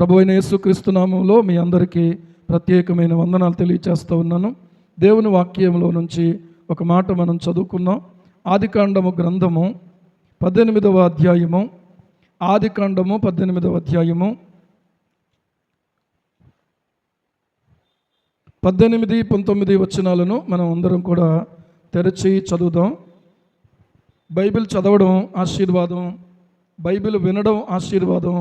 ప్రభు అయిన యేసుక్రీస్తు నామములో మీ అందరికీ ప్రత్యేకమైన వందనాలు తెలియచేస్తూ ఉన్నాను. దేవుని వాక్యంలో నుంచి ఒక మాట మనం చదువుకున్నాం. ఆదికాండము గ్రంథము 18వ అధ్యాయము, ఆదికాండము 18వ అధ్యాయము 18, 19 వచనాలను మనం అందరం కూడా తెరచి చదువుదాం. బైబిల్ చదవడం ఆశీర్వాదం, బైబిల్ వినడం ఆశీర్వాదం.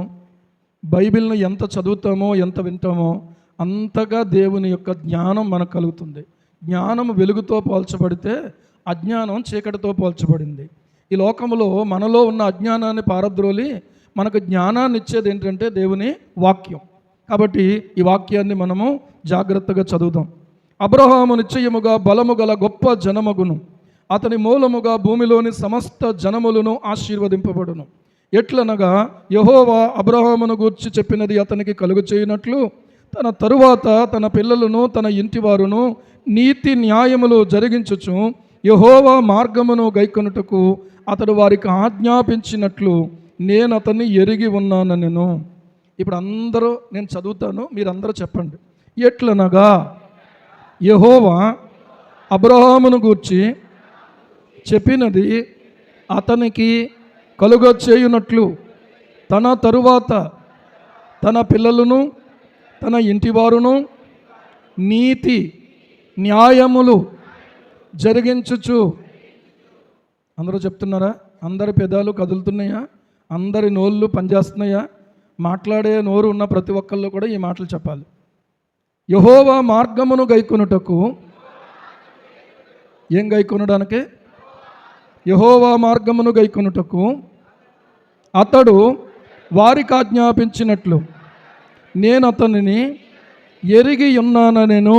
బైబిల్ని ఎంత చదువుతామో ఎంత వింటామో అంతగా దేవుని యొక్క జ్ఞానం మనకు కలుగుతుంది. జ్ఞానం వెలుగుతో పోల్చబడితే అజ్ఞానం చీకటితో పోల్చబడింది. ఈ లోకంలో మనలో ఉన్న అజ్ఞానాన్ని పారద్రోలి మనకు జ్ఞానాన్ని ఇచ్చేది ఏంటంటే దేవుని వాక్యం. కాబట్టి ఈ వాక్యాన్ని మనము జాగ్రత్తగా చదువుదాం. అబ్రహాము నిశ్చయముగా బలము గల గొప్ప జనమగును, అతని మూలముగా భూమిలోని సమస్త జనములను ఆశీర్వదింపబడును. ఎట్లనగా యెహోవా అబ్రహామును గూర్చి చెప్పినది అతనికి కలుగు చేయనట్లు తన తరువాత తన పిల్లలను తన ఇంటివారును నీతి న్యాయములు జరిగించుచు యెహోవా మార్గమును గైకొనుటకు అతడు వారికి ఆజ్ఞాపించినట్లు నేను అతన్ని ఎరిగి ఉన్నానెను. ఇప్పుడు అందరూ నేను చదువుతాను, మీరందరూ చెప్పండి. ఎట్లనగా యెహోవా అబ్రహామును గూర్చి చెప్పినది అతనికి కలుగచేయునట్లు తన తరువాత తన పిల్లలను తన ఇంటివారును నీతి న్యాయములు జరిగించుచు. అందరూ చెప్తున్నారా? అందరి పెదాలు కదులుతున్నాయా? అందరి నోళ్ళు పనిచేస్తున్నాయా? మాట్లాడే నోరు ఉన్న ప్రతి ఒక్కళ్ళు కూడా ఈ మాటలు చెప్పాలి. యెహోవా మార్గమును గైకొనుటకు, ఏం గైకొనడానికి? యెహోవా మార్గమును గైకొనుటకు అతడు వారికి ఆజ్ఞాపించినట్లు నేను అతనిని ఎరిగి ఉన్నానెను.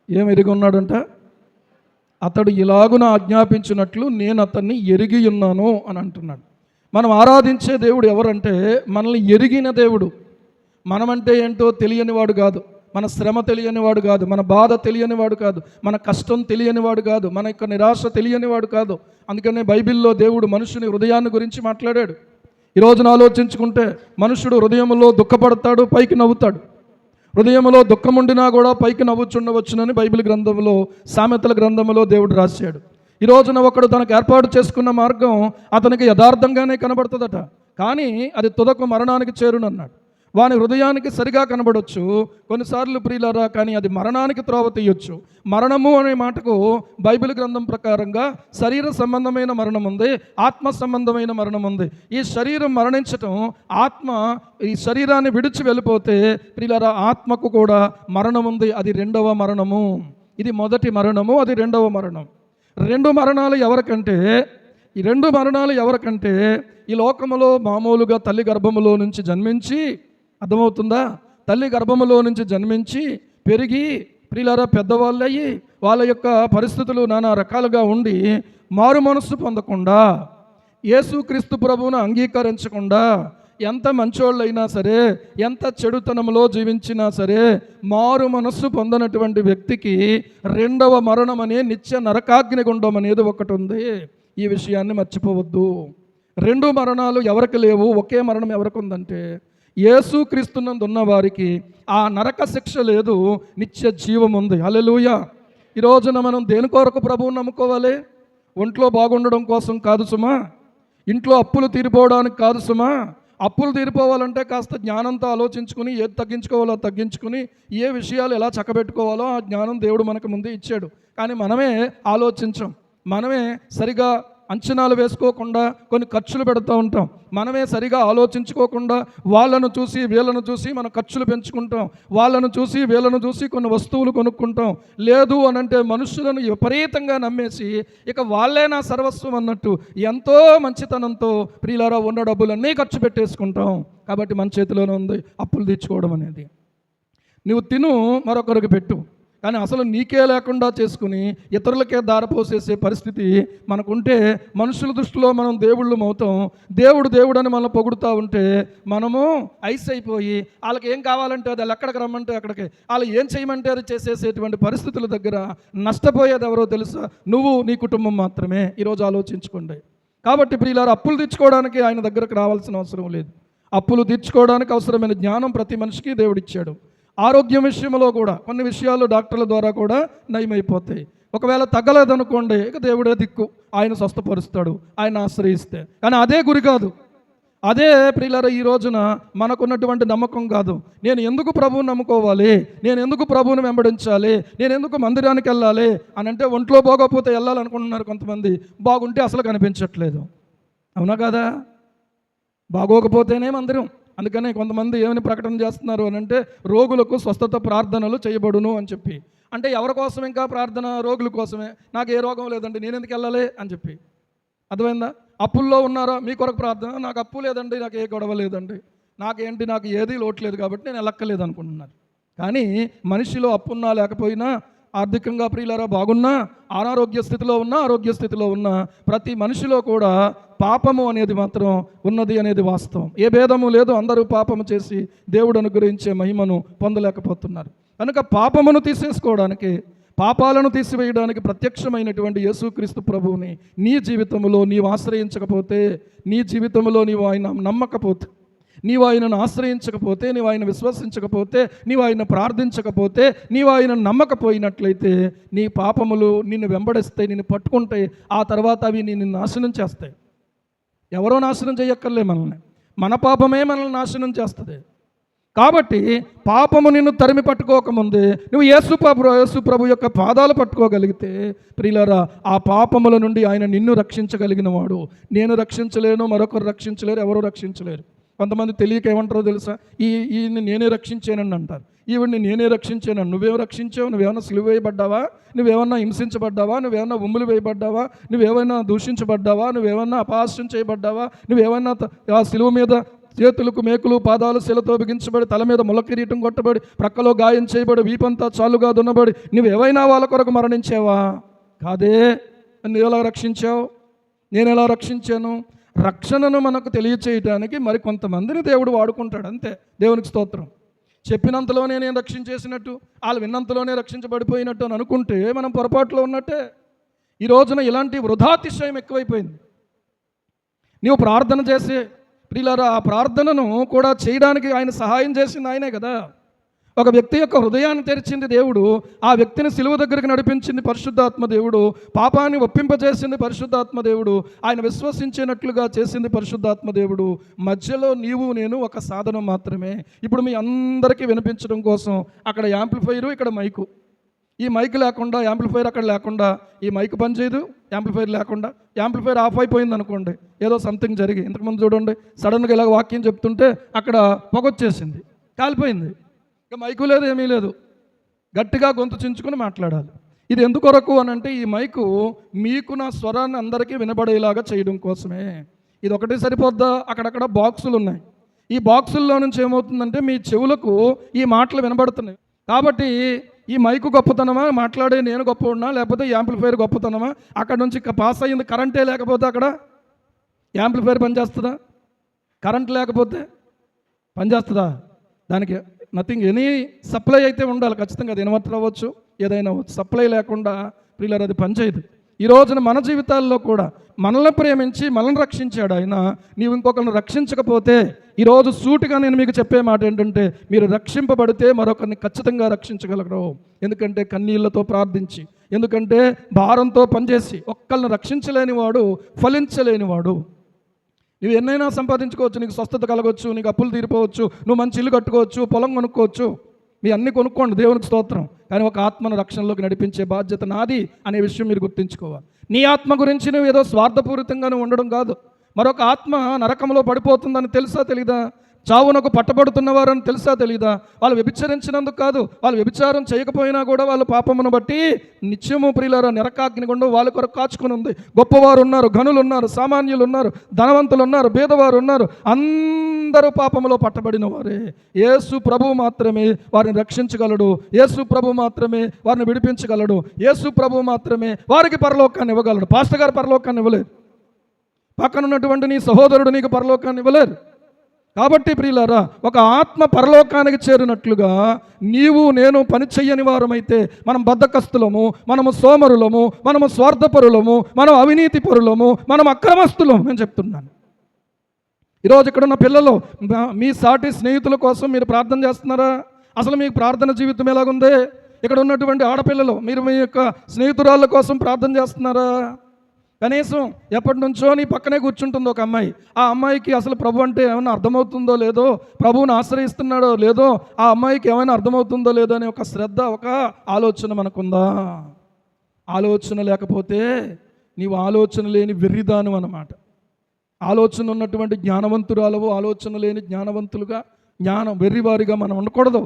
ఏం ఎరిగి ఉన్నాడంట? అతడు ఇలాగున ఆజ్ఞాపించినట్లు నేను అతన్ని ఎరిగి ఉన్నాను అని అంటున్నాడు. మనం ఆరాధించే దేవుడు ఎవరంటే మనల్ని ఎరిగిన దేవుడు. మనమంటే ఏంటో తెలియనివాడు కాదు, మన శ్రమ తెలియనివాడు కాదు, మన బాధ తెలియనివాడు కాదు, మన కష్టం తెలియనివాడు కాదు, మన యొక్క నిరాశ తెలియనివాడు కాదు. అందుకనే బైబిల్లో దేవుడు మనుషుని హృదయాన్ని గురించి మాట్లాడాడు. ఈ రోజున ఆలోచించుకుంటే మనుషుడు హృదయంలో దుఃఖపడతాడు, పైకి నవ్వుతాడు. హృదయంలో దుఃఖం ఉండినా కూడా పైకి నవ్వుచుండవచ్చునని బైబిల్ గ్రంథంలో, సామెతల గ్రంథంలో దేవుడు రాశాడు. ఈ రోజున ఒకడు తనకు ఏర్పాటు చేసుకున్న మార్గం అతనికి యథార్థంగానే కనబడుతుందట, కానీ అది తుదకు మరణానికి చేరునన్నాడు. వాని హృదయానికి సరిగా కనబడవచ్చు కొన్నిసార్లు ప్రియులారా, కానీ అది మరణానికి త్రోవ తీయొచ్చు. మరణము అనే మాటకు బైబిల్ గ్రంథం ప్రకారంగా శరీర సంబంధమైన మరణం ఉంది, ఆత్మ సంబంధమైన మరణం ఉంది. ఈ శరీరం మరణించటం, ఆత్మ ఈ శరీరాన్ని విడిచి వెళ్ళిపోతే ప్రియులారా ఆత్మకు కూడా మరణం ఉంది. అది రెండవ మరణము. ఇది మొదటి మరణము, అది రెండవ మరణం. రెండు మరణాలు ఎవరికంటే, ఈ రెండు మరణాలు ఎవరికంటే ఈ లోకములో మామూలుగా తల్లి గర్భములో నుంచి జన్మించి, అర్థమవుతుందా? తల్లి గర్భములో నుంచి జన్మించి పెరిగి ప్రియులారా పెద్దవాళ్ళు అయ్యి వాళ్ళ యొక్క పరిస్థితులు నానా రకాలుగా ఉండి మారు మనస్సు పొందకుండా, యేసుక్రీస్తు ప్రభువును అంగీకరించకుండా, ఎంత మంచోళ్ళైనా సరే, ఎంత చెడుతనంలో జీవించినా సరే, మారు మనస్సు పొందనటువంటి వ్యక్తికి రెండవ మరణం అనే నిత్య నరకాగ్ని గుండం అనేది ఒకటి ఉంది. ఈ విషయాన్ని మర్చిపోవద్దు. రెండు మరణాలు ఎవరికి లేవు, ఒకే మరణం ఎవరికి ఉందంటే యేసుక్రీస్తునందు ఉన్న వారికి ఆ నరక శిక్ష లేదు, నిత్య జీవం ఉంది. హల్లెలూయా. ఈ రోజున మనం దేని కొరకు ప్రభువుని నమ్ముకోవాలి? ఒంట్లో బాగుండడం కోసం కాదు సుమా, ఇంట్లో అప్పులు తీరిపోవడానికి కాదు సుమా. అప్పులు తీరిపోవాలంటే కాస్త జ్ఞానంతో ఆలోచించుకుని ఏది తగ్గించుకోవాలో తగ్గించుకుని ఏ విషయాలు ఎలా చక్కబెట్టుకోవాలో ఆ జ్ఞానం దేవుడు మనకు ముందే ఇచ్చాడు. కానీ మనమే ఆలోచించం, మనమే సరిగా అంచనాలు వేసుకోకుండా కొన్ని ఖర్చులు పెడుతూ ఉంటాం. మనమే సరిగా ఆలోచించుకోకుండా వాళ్ళను చూసి వీళ్ళను చూసి మనం ఖర్చులు పెంచుకుంటాం, వాళ్ళను చూసి వీళ్ళను చూసి కొన్ని వస్తువులు కొనుక్కుంటాం. లేదు అనంటే మనుషులను విపరీతంగా నమ్మేసి ఇక వాళ్ళే నా సర్వస్వం అన్నట్టు ఎంతో మంచితనంతో ప్రియులారా ఉన్న డబ్బులన్నీ ఖర్చు పెట్టేసుకుంటాం. కాబట్టి మన చేతిలోనే ఉంది అప్పులు తీర్చుకోవడం అనేది. నువ్వు తిను, మరొకరికి పెట్టు, కానీ అసలు నీకే లేకుండా చేసుకుని ఇతరులకే దారపోసేసే పరిస్థితి మనకుంటే మనుషుల దృష్టిలో మనం దేవుళ్ళం అవుతాం. దేవుడు దేవుడు అని మనం పొగుడుతూ ఉంటే మనము ఐస్ అయిపోయి వాళ్ళకి ఏం కావాలంటే అది వాళ్ళు ఎక్కడికి రమ్మంటే అక్కడికి, వాళ్ళు ఏం చేయమంటే అది చేసేసేటువంటి పరిస్థితుల దగ్గర నష్టపోయేది ఎవరో తెలుసా? నువ్వు, నీ కుటుంబం మాత్రమే. ఈరోజు ఆలోచించుకోండి. కాబట్టి ప్రియులారా, అప్పులు తెచ్చుకోవడానికి ఆయన దగ్గరకు రావాల్సిన అవసరం లేదు. అప్పులు తీర్చుకోవడానికి అవసరమైన జ్ఞానం ప్రతి మనిషికి దేవుడిచ్చాడు. ఆరోగ్యం విషయంలో కూడా కొన్ని విషయాలు డాక్టర్ల ద్వారా కూడా నయమైపోతాయి. ఒకవేళ తగ్గలేదనుకోండి, ఇక దేవుడే దిక్కు, ఆయన స్వస్థపరుస్తాడు, ఆయన ఆశ్రయిస్తే. కానీ అదే గురి కాదు. అదే ప్రియులారా ఈ రోజున మనకున్నటువంటి నమ్మకం కాదు. నేను ఎందుకు ప్రభువుని నమ్ముకోవాలి, నేను ఎందుకు ప్రభువుని వెంబడించాలి, నేను ఎందుకు మందిరానికి వెళ్ళాలి అని అంటే ఒంట్లో బాగోకపోతే వెళ్ళాలనుకుంటున్నారు కొంతమంది, బాగుంటే అసలు కనిపించట్లేదు. అవునా కదా? బాగోకపోతేనే మందిరం. అందుకనే కొంతమంది ఏమని ప్రకటన చేస్తున్నారు అని అంటే రోగులకు స్వస్థత ప్రార్థనలు చేయబడును అని చెప్పి. అంటే ఎవరి కోసం ఇంకా ప్రార్థన? రోగుల కోసమే. నాకు ఏ రోగం లేదండి, నేను ఎందుకు వెళ్ళాలి అని చెప్పి. అర్థమైందా? అప్పుల్లో ఉన్నారా, మీ కొరకు ప్రార్థన. నాకు అప్పు లేదండి, నాకు ఏ గొడవ లేదండి, నాకు ఏది లోట్లేదు కాబట్టి నేను వెళ్ళక్కర్లేదు అనుకుంటున్నారు. కానీ మనిషిలో అప్పున్నా లేకపోయినా, ఆర్థికంగా ప్రియులారా బాగున్నా, అనారోగ్య స్థితిలో ఉన్నా, ఆరోగ్య స్థితిలో ఉన్నా, ప్రతి మనిషిలో కూడా పాపము అనేది మాత్రం ఉన్నది అనేది వాస్తవం. ఏ భేదము లేదు, అందరూ పాపము చేసి దేవుడు అనుగ్రహించే మహిమను పొందలేకపోతున్నారు. కనుక పాపమును తీసేసుకోవడానికి, పాపాలను తీసివేయడానికి ప్రత్యక్షమైనటువంటి యేసుక్రీస్తు ప్రభువుని నీ జీవితంలో నీవు ఆశ్రయించకపోతే, నీ జీవితంలో నీవు ఆయన నమ్మకపోతే, నీవు ఆయనను ఆశ్రయించకపోతే, నీవు ఆయన విశ్వసించకపోతే, నీవు ఆయన ప్రార్థించకపోతే, నీవు ఆయన నమ్మకపోయినట్లయితే నీ పాపములు నిన్ను వెంబడిస్తాయి, నిన్ను పట్టుకుంటాయి. ఆ తర్వాత అవి నిన్ను నాశనం చేస్తాయి. ఎవరో నాశనం చేయక్కర్లే మనల్ని, మన పాపమే మనల్ని నాశనం చేస్తుంది. కాబట్టి పాపము నిన్ను తరిమి పట్టుకోకముందే నువ్వు యేసు ప్రభు యొక్క పాదాలు పట్టుకోగలిగితే ప్రియులారా, ఆ పాపముల నుండి ఆయన నిన్ను రక్షించగలిగిన వాడు. నేను రక్షించలేను, మరొకరు రక్షించలేరు, ఎవరు రక్షించలేరు. కొంతమంది తెలియక ఏమంటారో తెలుసా? ఈయన్ని నేనే రక్షించానని అంటారు, ఈవిడిని నేనే రక్షించాను. నువ్వేమో రక్షించావు? నువ్వేమన్నా సిలువ వేయబడ్డావా? నువ్వేమన్నా హింసించబడ్డావా? నువ్వేమన్నా ఉమ్ములు వేయబడ్డావా? నువ్వేమైనా దూషించబడ్డావా? నువ్వేమన్నా అపహాస్యం చేయబడ్డావా? నువ్వేమన్నా ఆ సిలువ మీద చేతులకు మేకులు, పాదాలు శిలతో బిగించబడి, తల మీద ముళ్ళ కిరీటం కొట్టబడి, ప్రక్కలో గాయం చేయబడి, వీపంతా చాలుగా దున్నబడి నువ్వేమైనా వాళ్ళ కొరకు మరణించావా? కాదే. నువ్వు ఎలా రక్షించావు? నేను ఎలా రక్షించాను? రక్షణను మనకు తెలియచేయడానికి మరి కొంతమందిని దేవుడు వాడుకుంటాడు, అంతే. దేవునికి స్తోత్రం. చెప్పినంతలోనే నేను రక్షించేసినట్టు, వాళ్ళు విన్నంతలోనే రక్షించబడిపోయినట్టు అని అనుకుంటే మనం పొరపాటులో ఉన్నట్టే. ఈ రోజున ఇలాంటి వృధాతిశయం ఎక్కువైపోయింది. నీవు ప్రార్థన చేసే ప్రియులారా, ఆ ప్రార్థనను కూడా చేయడానికి ఆయన సహాయం చేసింది ఆయనే కదా. ఒక వ్యక్తి యొక్క హృదయాన్ని తెరిచింది దేవుడు, ఆ వ్యక్తిని సిలువ దగ్గరికి నడిపించింది పరిశుద్ధాత్మ దేవుడు, పాపాన్ని ఒప్పింపజేసింది పరిశుద్ధాత్మ దేవుడు, ఆయన విశ్వసించినట్లుగా చేసింది పరిశుద్ధాత్మ దేవుడు. మధ్యలో నీవు నేను ఒక సాధనం మాత్రమే. ఇప్పుడు మీ అందరికీ వినిపించడం కోసం అక్కడ యాంప్లిఫైరు, ఇక్కడ మైకు. ఈ మైక్ లేకుండా, యాంప్లిఫైర్ అక్కడ లేకుండా ఈ మైక్ పనిచేయదు, యాంప్లిఫైర్ లేకుండా. యాంప్లిఫైర్ ఆఫ్ అయిపోయింది అనుకోండి, ఏదో సంథింగ్ జరిగి, ఇంతకుముందు చూడండి సడన్గా ఇలా వాక్యం చెప్తుంటే అక్కడ పొగొచ్చేసింది, కాలిపోయింది. ఇక మైకు లేదు, ఏమీ లేదు, గట్టిగా గొంతు చించుకొని మాట్లాడాలి. ఇది ఎందుకొరకు అని అంటే ఈ మైకు మీకు నా స్వరాన్ని అందరికీ వినబడేలాగా చేయడం కోసమే. ఇది ఒకటి సరిపోద్దా? అక్కడక్కడ బాక్సులు ఉన్నాయి. ఈ బాక్సుల్లో నుంచి ఏమవుతుందంటే మీ చెవులకు ఈ మాటలు వినబడుతున్నాయి. కాబట్టి ఈ మైకు గొప్పతనమా, మాట్లాడే నేను గొప్ప లేకపోతే యాంప్లిఫైర్ గొప్పతనమా? అక్కడ నుంచి పాస్ అయ్యింది కరెంటే లేకపోతే అక్కడ యాంప్లిఫైర్ పనిచేస్తుందా? కరెంట్ లేకపోతే పనిచేస్తుందా? దానికి నథింగ్, ఎనీ సప్లై అయితే ఉండాలి ఖచ్చితంగా. అది ఇన్వర్టర్ అవ్వచ్చు, ఏదైనా అవ్వచ్చు. సప్లై లేకుండా ప్రియులారా అది పనిచేయదు. ఈ రోజున మన జీవితాల్లో కూడా మనల్ని ప్రేమించి మనల్ని రక్షించాడు ఆయన. నీవు ఇంకొకరిని రక్షించకపోతే ఈరోజు సూటిగా నేను మీకు చెప్పే మాట ఏంటంటే, మీరు రక్షింపబడితే మరొకరిని ఖచ్చితంగా రక్షించగలరు. ఎందుకంటే కన్నీళ్లతో ప్రార్థించి, ఎందుకంటే భారంతో పనిచేసి ఒక్కరిని రక్షించలేని వాడు ఫలించలేనివాడు. నువ్వు ఎన్నైనా సంపాదించుకోవచ్చు, నీకు స్వస్థత కలగవచ్చు, నీకు అప్పులు తీరిపోవచ్చు, నువ్వు మంచి ఇల్లు కట్టుకోవచ్చు, పొలం కొనుక్కోవచ్చు, మీ అన్ని కొనుక్కోండి, దేవునికి స్తోత్రం. కానీ ఒక ఆత్మను రక్షణలోకి నడిపించే బాధ్యత నాది అనే విషయం మీరు గుర్తుంచుకోవాలి. నీ ఆత్మ గురించి నువ్వు ఏదో స్వార్థపూరితంగా నువ్వు ఉండడం కాదు. మరొక ఆత్మ నరకంలో పడిపోతుందని తెలుసా తెలీదా? చావునకు పట్టబడుతున్నవారని తెలుసా తెలీదా? వాళ్ళు వ్యభిచరించినందుకు కాదు, వాళ్ళు వ్యభిచారం చేయకపోయినా కూడా వాళ్ళు పాపమును బట్టి నిత్యము ప్రియులారా నరకాగ్నిగుండం వాళ్ళ కొరకు కాచుకుని ఉంది. గొప్పవారు ఉన్నారు, ఘనులు ఉన్నారు, సామాన్యులు ఉన్నారు, ధనవంతులు ఉన్నారు, పేదవారు ఉన్నారు, అందరూ పాపములో పట్టబడిన వారే. యేసు ప్రభువు మాత్రమే వారిని రక్షించగలడు, యేసు ప్రభువు మాత్రమే వారిని విడిపించగలడు, యేసు ప్రభువు మాత్రమే వారికి పరలోకాన్ని ఇవ్వగలడు. పాస్టర్ గారు పరలోకాన్ని ఇవ్వలేరు, పక్కన ఉన్నటువంటి నీ సహోదరుడు నీకు పరలోకాన్ని ఇవ్వలేరు. కాబట్టి ప్రియులారా, ఒక ఆత్మ పరలోకానికి చేరినట్లుగా నీవు నేను పని చెయ్యని వారమైతే మనం బద్ధకస్తులము, మనము సోమరులము, మనము స్వార్థపరులము, మనం అవినీతి పరులము, మనం అక్రమస్తులము. నేను చెప్తున్నాను, ఈరోజు ఇక్కడ ఉన్న పిల్లలు మీ సాటి స్నేహితుల కోసం మీరు ప్రార్థన చేస్తున్నారా? అసలు మీకు ప్రార్థన జీవితం ఎలాగుంది? ఇక్కడ ఉన్నటువంటి ఆడపిల్లలు మీరు మీ యొక్క స్నేహితురాళ్ళ కోసం ప్రార్థన చేస్తున్నారా? కనీసం ఎప్పటి నుంచో నీ పక్కనే కూర్చుంటుంది ఒక అమ్మాయి. ఆ అమ్మాయికి అసలు ప్రభు అంటే ఏమైనా అర్థమవుతుందో లేదో, ప్రభువుని ఆశ్రయిస్తున్నాడో లేదో, ఆ అమ్మాయికి ఏమైనా అర్థమవుతుందో లేదో అనే ఒక శ్రద్ధ, ఒక ఆలోచన మనకుందా? ఆలోచన లేకపోతే నీవు ఆలోచన లేని వెర్రిదాను అన్నమాట. ఆలోచన ఉన్నటువంటి జ్ఞానవంతురాలవు, ఆలోచన లేని జ్ఞానవంతులుగా, వెర్రివారిగా మనం ఉండకూడదు.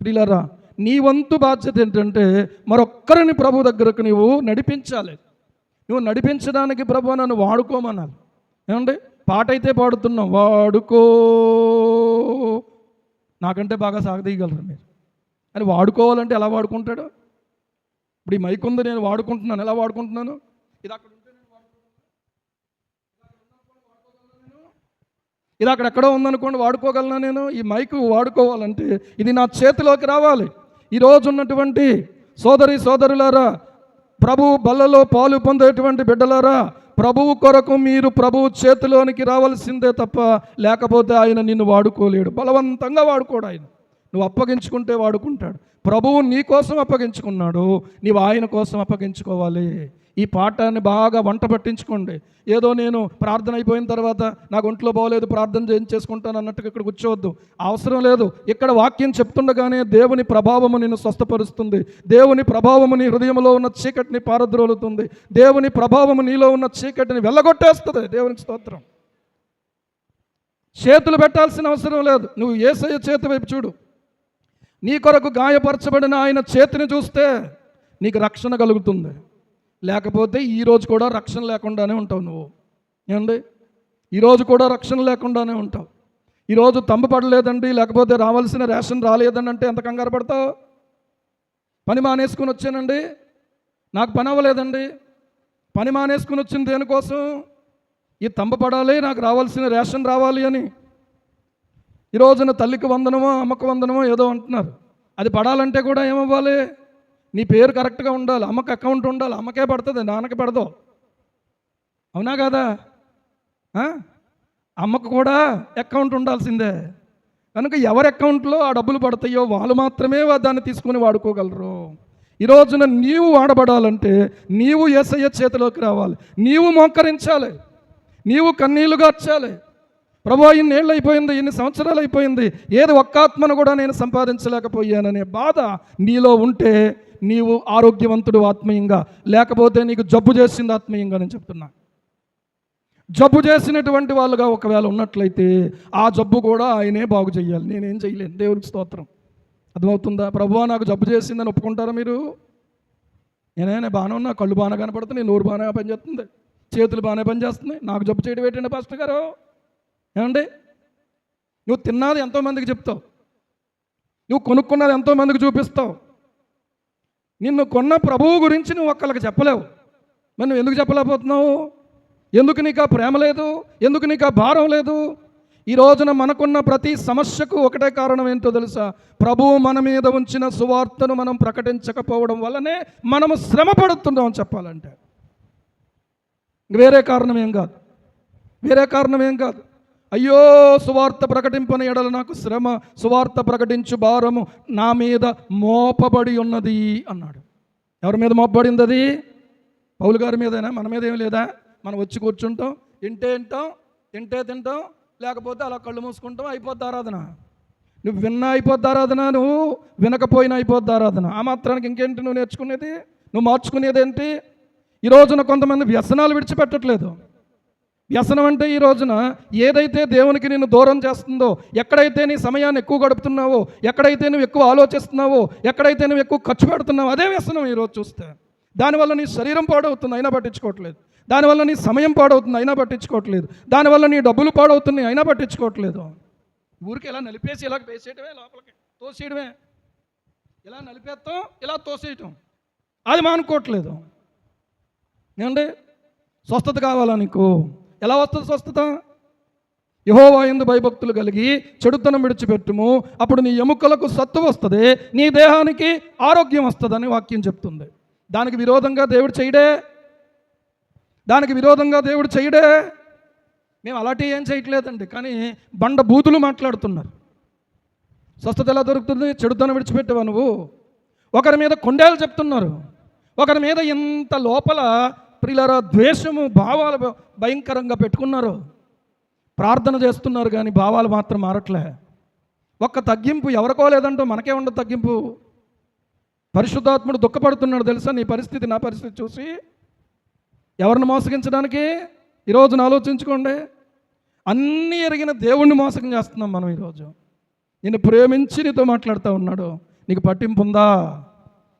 ప్రియులారా, నీ వంతు బాధ్యత ఏంటంటే మరొక్కరిని ప్రభు దగ్గరకు నీవు నడిపించాలి. నువ్వు నడిపించడానికి ప్రభు నన్ను వాడుకోమన్నాను. ఏమండి, పాట అయితే పాడుతున్నాం, వాడుకో, నాకంటే బాగా సాగదీయగలరు మీరు. అని వాడుకోవాలంటే ఎలా వాడుకుంటాడు? ఇప్పుడు ఈ మైక్ ఉంది, నేను వాడుకుంటున్నాను. ఎలా వాడుకుంటున్నాను? ఇది అక్కడ ఉంటే నేను ఇది అక్కడెక్కడో ఉందనుకోండి, వాడుకోగలనా నేను? ఈ మైక్ వాడుకోవాలంటే ఇది నా చేతిలోకి రావాలి. ఈరోజు ఉన్నటువంటి సోదరులారా, ప్రభు బల్లలో పాలు పొందేటువంటి బిడ్డలారా, ప్రభువు కొరకు మీరు ప్రభువు చేతిలోనికి రావాల్సిందే తప్ప, లేకపోతే ఆయన నిన్ను వాడుకోలేడు. బలవంతంగా వాడుకోడు ఆయన. నువ్వు అప్పగించుకుంటే వాడుకుంటాడు. ప్రభువు నీ కోసం అప్పగించుకున్నాడు, నీవు ఆయన కోసం అప్పగించుకోవాలి. ఈ పాఠాన్ని బాగా వంట పట్టించుకోండి. ఏదో నేను ప్రార్థన అయిపోయిన తర్వాత నాకు ఒంట్లో బాగోలేదు, ప్రార్థన చేసుకుంటాను అన్నట్టుగా ఇక్కడ కూర్చోవద్దు. అవసరం లేదు. ఇక్కడ వాక్యం చెప్తుండగానే దేవుని ప్రభావము నిన్ను స్వస్థపరుస్తుంది. దేవుని ప్రభావము నీ హృదయంలో ఉన్న చీకటిని పారద్రోలుతుంది. దేవుని ప్రభావము నీలో ఉన్న చీకటిని వెళ్ళగొట్టేస్తుంది. దేవునికి స్తోత్రం. చేతులు పెట్టాల్సిన అవసరం లేదు. నువ్వు యేసయ్య చేతి వైపు చూడు. నీ కొరకు గాయపరచబడిన ఆయన చేతిని చూస్తే నీకు రక్షణ కలుగుతుంది. లేకపోతే ఈరోజు కూడా రక్షణ లేకుండానే ఉంటావు నువ్వు. ఏమండి, ఈరోజు కూడా రక్షణ లేకుండానే ఉంటావు. ఈరోజు తంబు పడలేదండి, లేకపోతే రావాల్సిన రేషన్ రాలేదండి అంటే ఎంత కంగారు పడతావు? పని మానేసుకుని వచ్చానండి, నాకు పని అవ్వలేదండి. పని మానేసుకుని వచ్చింది దేనికోసం? ఈ తంబు పడాలి, నాకు రావాల్సిన రేషన్ రావాలి అని. ఈరోజున తల్లికి వందనమో అమ్మకు వందనమో ఏదో అంటున్నారు. అది పడాలంటే కూడా ఏమవ్వాలి? నీ పేరు కరెక్ట్గా ఉండాలి, అమ్మకి అకౌంట్ ఉండాలి. అమ్మకే పడుతుంది, నాన్నకి పడదు. అవునా కదా? అమ్మకు కూడా అకౌంట్ ఉండాల్సిందే. కనుక ఎవరి అకౌంట్లో ఆ డబ్బులు పడతాయో వాళ్ళు మాత్రమే దాన్ని తీసుకుని వాడుకోగలరు. ఈ రోజున నీవు వాడబడాలంటే నీవు యేసయ్య చేతిలోకి రావాలి. నీవు మోకరించాలి, నీవు కన్నీళ్లు గార్చాలి. ప్రభు, ఇన్నేళ్ళు అయిపోయింది, ఇన్ని సంవత్సరాలు అయిపోయింది, ఏది ఒక్క ఆత్మను కూడా నేను సంపాదించలేకపోయాననే బాధ నీలో ఉంటే నీవు ఆరోగ్యవంతుడు ఆత్మీయంగా, లేకపోతే నీకు జబ్బు చేసింది ఆత్మీయంగా. నేను చెప్తున్నా, జబ్బు చేసినటువంటి వాళ్ళుగా ఒకవేళ ఉన్నట్లయితే ఆ జబ్బు కూడా ఆయనే బాగు చేయాలి, నేనేం చేయలేను. దేవునికి స్తోత్రం. అర్థమవుతుందా? ప్రభువా నాకు జబ్బు చేసిందని ఒప్పుకుంటారా మీరు? నేనే బాగానే ఉన్నా, కళ్ళు బాగానే కనపడుతున్నాయి, నోరు బాగానే పనిచేస్తుంది, చేతులు బాగానే పనిచేస్తున్నాయి, నాకు జబ్బు చేయడం ఏంటండి పాస్టర్ గారు? ఏమండి, నువ్వు తిన్నది ఎంతోమందికి చెప్తావు, నువ్వు కొనుక్కున్నది ఎంతోమందికి చూపిస్తావు. నిన్ను కొన్న ప్రభువు గురించి నువ్వు ఒక్కళ్ళకి చెప్పలేవు. మరి నువ్వు ఎందుకు చెప్పలేకపోతున్నావు? ఎందుకు నీకు ఆ ప్రేమ లేదు? ఎందుకు నీకు ఆ భారం లేదు? ఈ రోజున మనకున్న ప్రతి సమస్యకు ఒకటే కారణం ఏంటో తెలుసా? ప్రభువు మన మీద ఉంచిన సువార్తను మనం ప్రకటించకపోవడం వల్లనే మనము శ్రమ పడుతున్నాం చెప్పాలంటే. వేరే కారణం ఏం కాదు, వేరే కారణం ఏం కాదు. అయ్యో, సువార్త ప్రకటింపని ఎడల నాకు శ్రమ, సువార్త ప్రకటించు భారము నా మీద మోపబడి ఉన్నది అన్నాడు. ఎవరి మీద మోపబడింది అది? పౌలు గారి మీదేనా? మన మీద ఏం లేదా? మనం వచ్చి కూర్చుంటాం, తింటే తింటాం, లేకపోతే అలా కళ్ళు మూసుకుంటాం, అయిపోద్ది ఆరాధన. నువ్వు విన్నా అయిపోద్ది ఆరాధన, నువ్వు వినకపోయినా అయిపోద్ది ఆరాధన. ఆ మాత్రానికి ఇంకేంటి నువ్వు నేర్చుకునేది? నువ్వు మార్చుకునేది ఏంటి? ఈ రోజున కొంతమంది వ్యసనాలు విడిచిపెట్టట్లేదు. వ్యసనం అంటే ఈ రోజున ఏదైతే దేవునికి నిన్ను దూరం చేస్తుందో, ఎక్కడైతే నీ సమయాన్ని ఎక్కువ గడుపుతున్నావో, ఎక్కడైతే నువ్వు ఎక్కువ ఆలోచిస్తున్నావో, ఎక్కడైతే నువ్వు ఎక్కువ ఖర్చు పెడుతున్నావో అదే వ్యసనం ఈరోజు చూస్తే. దానివల్ల నీ శరీరం పాడవుతుంది, అయినా పట్టించుకోవట్లేదు. దానివల్ల నీ సమయం పాడవుతుంది, అయినా పట్టించుకోవట్లేదు. దానివల్ల నీ డబ్బులు పాడవుతున్నాయి, అయినా పట్టించుకోవట్లేదు. ఊరికి ఇలా నలిపేసి ఇలా వేసేయటమే, లోపలికి తోసేయడమే. ఇలా నలిపేస్తాం, ఇలా తోసేయటం, అది మానుకోవట్లేదు. ఏమండి, స్వస్థత కావాలా నీకు? ఎలా వస్తుంది స్వస్థత? యెహోవా యందు భయభక్తులు కలిగి చెడుతనం విడిచిపెట్టుము, అప్పుడు నీ ఎముకలకు సత్తు వస్తుంది, నీ దేహానికి ఆరోగ్యం వస్తుందని వాక్యం చెప్తుంది. దానికి విరోధంగా దేవుడు చేయడే, దానికి విరోధంగా దేవుడు చేయడే. మేము అలాంటివి ఏం చేయట్లేదండి, కానీ బండ బూతులు మాట్లాడుతున్నారు. స్వస్థత ఎలా దొరుకుతుంది? చెడుతనం విడిచిపెట్టేవా నువ్వు? ఒకరి మీద కొండేలు చెప్తున్నారు, ఒకరి మీద ఇంత లోపల ప్రియులారా ద్వేషము భావాలు భయంకరంగా పెట్టుకున్నారు. ప్రార్థన చేస్తున్నారు కానీ భావాలు మాత్రం మారట్లే. ఒక్క తగ్గింపు ఎవరికో లేదంటూ మనకే ఉండదు తగ్గింపు. పరిశుద్ధాత్ముడు దుఃఖపడుతున్నాడు తెలుసా నీ పరిస్థితి, నా పరిస్థితి చూసి. ఎవరిని మోసగించడానికి? ఈరోజున ఆలోచించుకోండి. అన్నీ ఎరిగిన దేవుణ్ణి మోసం చేస్తున్నాం మనం ఈరోజు. నిన్ను ప్రేమించి నీతో మాట్లాడుతూ ఉన్నాడు. నీకు పట్టింపు ఉందా?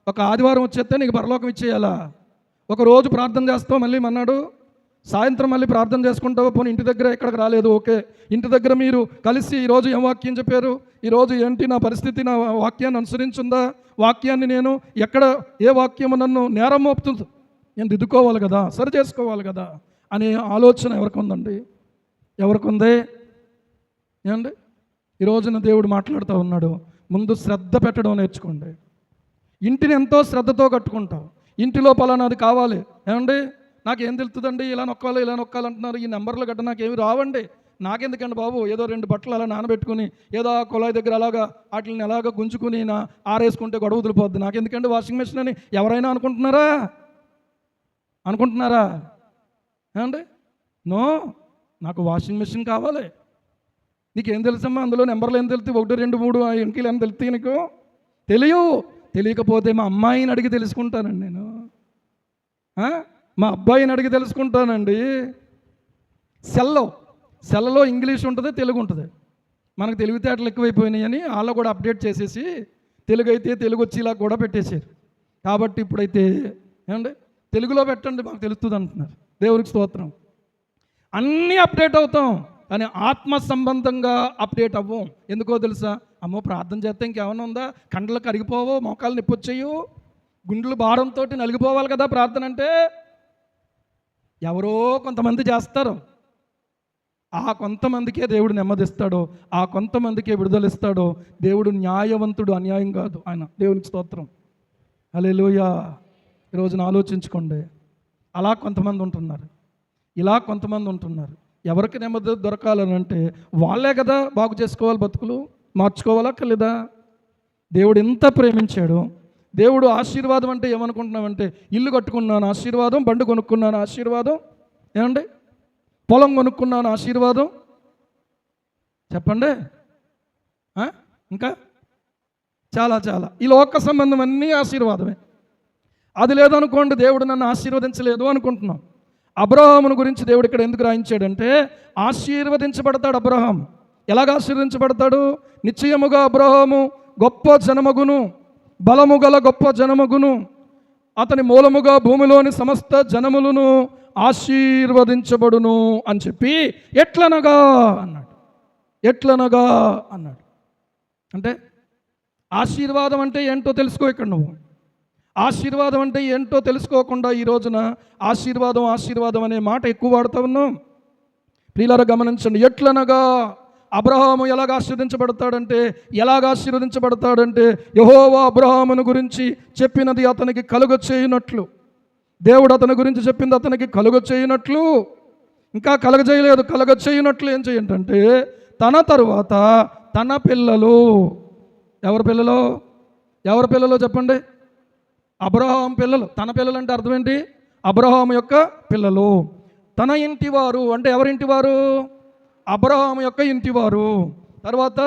ఒక ఆదివారం వచ్చేస్తే నీకు పరలోకం ఇచ్చేయాలా? ఒక రోజు ప్రార్థన చేస్తావు, మళ్ళీ మన్నాడు సాయంత్రం మళ్ళీ ప్రార్థన చేసుకుంటావు. పోనీ ఇంటి దగ్గర ఇక్కడికి రాలేదు, ఓకే. ఇంటి దగ్గర మీరు కలిసి ఈరోజు ఏం వాక్యం చెప్పారు, ఈరోజు ఏంటి నా పరిస్థితి, నా వాక్యాన్ని అనుసరించుందా, వాక్యాన్ని నేను ఎక్కడ ఏ వాక్యము నన్ను నేరం మోపుతుంది, నేను దిద్దుకోవాలి కదా, సరి చేసుకోవాలి కదా అనే ఆలోచన ఎవరికి ఉందండి? ఎవరికి ఉంది? ఏమండి ఈరోజున దేవుడు మాట్లాడుతూ ఉన్నాడు. ముందు శ్రద్ధ పెట్టడం నేర్చుకోండి. ఇంటిని ఎంతో శ్రద్ధతో కట్టుకుంటావు. ఇంటిలో పలానాది కావాలి, ఏమండి నాకేం తెలుస్తుందండి, ఇలా నొక్కాలి ఇలా నొక్కాలి అంటున్నారు. ఈ నెంబర్లు గట్ట నాకేమి రావండి, నాకెందుకండి బాబు, ఏదో 2 బట్టలు అలా నానబెట్టుకుని ఏదో ఆ కుళాయి దగ్గర అలాగా వాటిని ఎలాగ గుంజుకుని ఆరేసుకుంటే గొడవ వదిలిపోద్ది, నాకెందుకండి వాషింగ్ మెషిన్ అని ఎవరైనా అనుకుంటున్నారా? ఏమండి నో, నాకు వాషింగ్ మెషిన్ కావాలి. నీకేం తెలుసమ్మా అందులో నెంబర్లు ఏం తెలుస్తాయి, 1 2 3 ఎంకీలు ఏం తెలుస్తాయి నీకు? తెలియకపోతే మా అమ్మాయిని అడిగి తెలుసుకుంటానండి నేను, మా అబ్బాయిని అడిగి తెలుసుకుంటానండి. సెల్లో ఇంగ్లీష్ ఉంటుంది, తెలుగు ఉంటుంది. మనకు తెలివితేటలు ఎక్కువైపోయినాయి అని వాళ్ళు కూడా అప్డేట్ చేసేసి తెలుగు అయితే తెలుగు వచ్చేలా కూడా పెట్టేశారు. కాబట్టి ఇప్పుడైతే ఏమండి తెలుగులో పెట్టండి మాకు తెలుస్తుంది అంటున్నారు. దేవునికి స్తోత్రం. అన్నీ అప్డేట్ అవుతాం కానీ ఆత్మ సంబంధంగా అప్డేట్ అవ్వం. ఎందుకో తెలుసా? అమ్మో ప్రార్థన చేస్తే ఇంకేమైనా ఉందా, కండ్లు కరిగిపోవో, మోకాలు నొప్పి వచ్చేయు, గుండెలు భారంతో నలిగిపోవాలి కదా ప్రార్థన అంటే. ఎవరో కొంతమంది చేస్తారు, ఆ కొంతమందికే దేవుడు నెమ్మదిస్తాడు, ఆ కొంతమందికే విడుదలిస్తాడు. దేవుడు న్యాయవంతుడు, అన్యాయం కాదు ఆయన. దేవునికి స్తోత్రం. హల్లెలూయా. ఈరోజున ఆలోచించుకోండి. అలా కొంతమంది ఉంటున్నారు, ఇలా కొంతమంది ఉంటున్నారు. ఎవరికి నెమ్మది దొరకాలని అంటే వాళ్ళే కదా బాగు చేసుకోవాలి, బతుకులు మార్చుకోవాలక్కర్లేదా? దేవుడు ఎంత ప్రేమించాడు. దేవుడు ఆశీర్వాదం అంటే ఏమనుకుంటున్నామంటే ఇల్లు కట్టుకున్నాను ఆశీర్వాదం, బండి కొనుక్కున్నాను ఆశీర్వాదం, ఏమండి పొలం కొనుక్కున్నాను ఆశీర్వాదం, చెప్పండి. ఇంకా చాలా ఈ లోక సంబంధం అన్నీ ఆశీర్వాదమే. అది లేదనుకోండి దేవుడు నన్ను ఆశీర్వదించలేదు అనుకుంటున్నాం. అబ్రహామును గురించి దేవుడు ఇక్కడ ఎందుకు రాయించాడంటే ఆశీర్వదించబడతాడు అబ్రహాం. ఎలాగ ఆశీర్వదించబడతాడు? నిశ్చయముగా అబ్రహాము గొప్ప జనమగును, బలము గల గొప్ప జనమగును, అతని మూలముగా భూమిలోని సమస్త జనములను ఆశీర్వదించబడును అని చెప్పి ఎట్లనగా అన్నాడు. అంటే ఆశీర్వాదం అంటే ఏంటో తెలుసుకో. ఇక్కడ నువ్వు ఆశీర్వాదం అంటే ఏంటో తెలుసుకోకుండా ఈ రోజున ఆశీర్వాదం అనే మాట ఎక్కువ వాడుతూ ఉన్నాం. ప్రియులారా గమనించండి. ఎట్లనగా అబ్రహాము ఎలాగ ఆశీర్వదించబడతాడంటే యెహోవా అబ్రహామును గురించి చెప్పినది అతనికి కలుగచేయునట్లు, దేవుడు అతని గురించి చెప్పింది అతనికి కలుగచేయునట్లు, ఇంకా కలుగచేయునట్లు ఏం చేయంటే తన తరువాత తన పిల్లలు. ఎవరి పిల్లలు చెప్పండి? అబ్రహాం పిల్లలు. తన పిల్లలు అంటే అర్థం ఏంటి? అబ్రహాం యొక్క పిల్లలు. తన ఇంటివారు అంటే ఎవరింటివారు? అబ్రహాం యొక్క ఇంటివారు. తర్వాత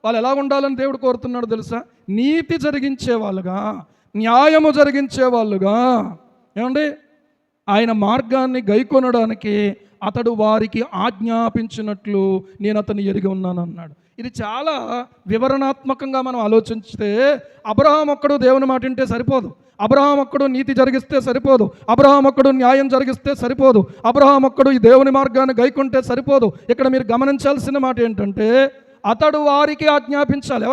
వాళ్ళు ఎలా ఉండాలని దేవుడు కోరుతున్నాడు తెలుసా? నీతి జరిగించే వాళ్ళుగా, న్యాయము జరిగించే వాళ్ళుగా. ఏమండి ఆయన మార్గాన్ని గైకొనడానికి అతడు వారికి ఆజ్ఞాపించినట్లు నేను అతన్ని ఎరిగి ఉన్నాను అన్నాడు. ఇది చాలా వివరణాత్మకంగా మనం ఆలోచిస్తే అబ్రహాం ఒక్కడు దేవుని మాట వింటే సరిపోదు, అబ్రహాం ఒక్కడు నీతి జరిగిస్తే సరిపోదు, అబ్రహాం ఒక్కడు న్యాయం జరిగిస్తే సరిపోదు, అబ్రహాం ఒక్కడు ఈ దేవుని మార్గాన్ని గైకుంటే సరిపోదు. ఇక్కడ మీరు గమనించాల్సిన మాట ఏంటంటే అతడు వారికి ఆజ్ఞాపించాలి.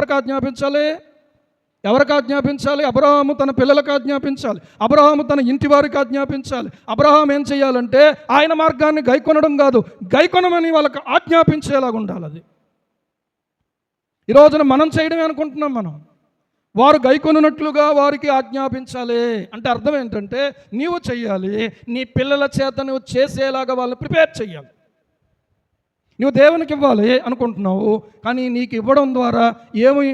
ఎవరికి ఆజ్ఞాపించాలి? అబ్రహాము తన పిల్లలకు ఆజ్ఞాపించాలి, అబ్రహాము తన ఇంటి వారికి ఆజ్ఞాపించాలి. అబ్రహాం ఏం చేయాలంటే ఆయన మార్గాన్ని గైకొనడం కాదు, గైకొనమని వాళ్ళకి ఆజ్ఞాపించేలాగా ఉండాలి. అది ఈ రోజున మనం చేయడమే అనుకుంటున్నాం. మనం వారు గైకొనున్నట్లుగా వారికి ఆజ్ఞాపించాలి అంటే అర్థం ఏంటంటే నీవు చెయ్యాలి, నీ పిల్లల చేత నువ్వు చేసేలాగా వాళ్ళని ప్రిపేర్ చెయ్యాలి. నువ్వు దేవునికి ఇవ్వాలి అనుకుంటున్నావు, కానీ నీకు ఇవ్వడం ద్వారా ఏమి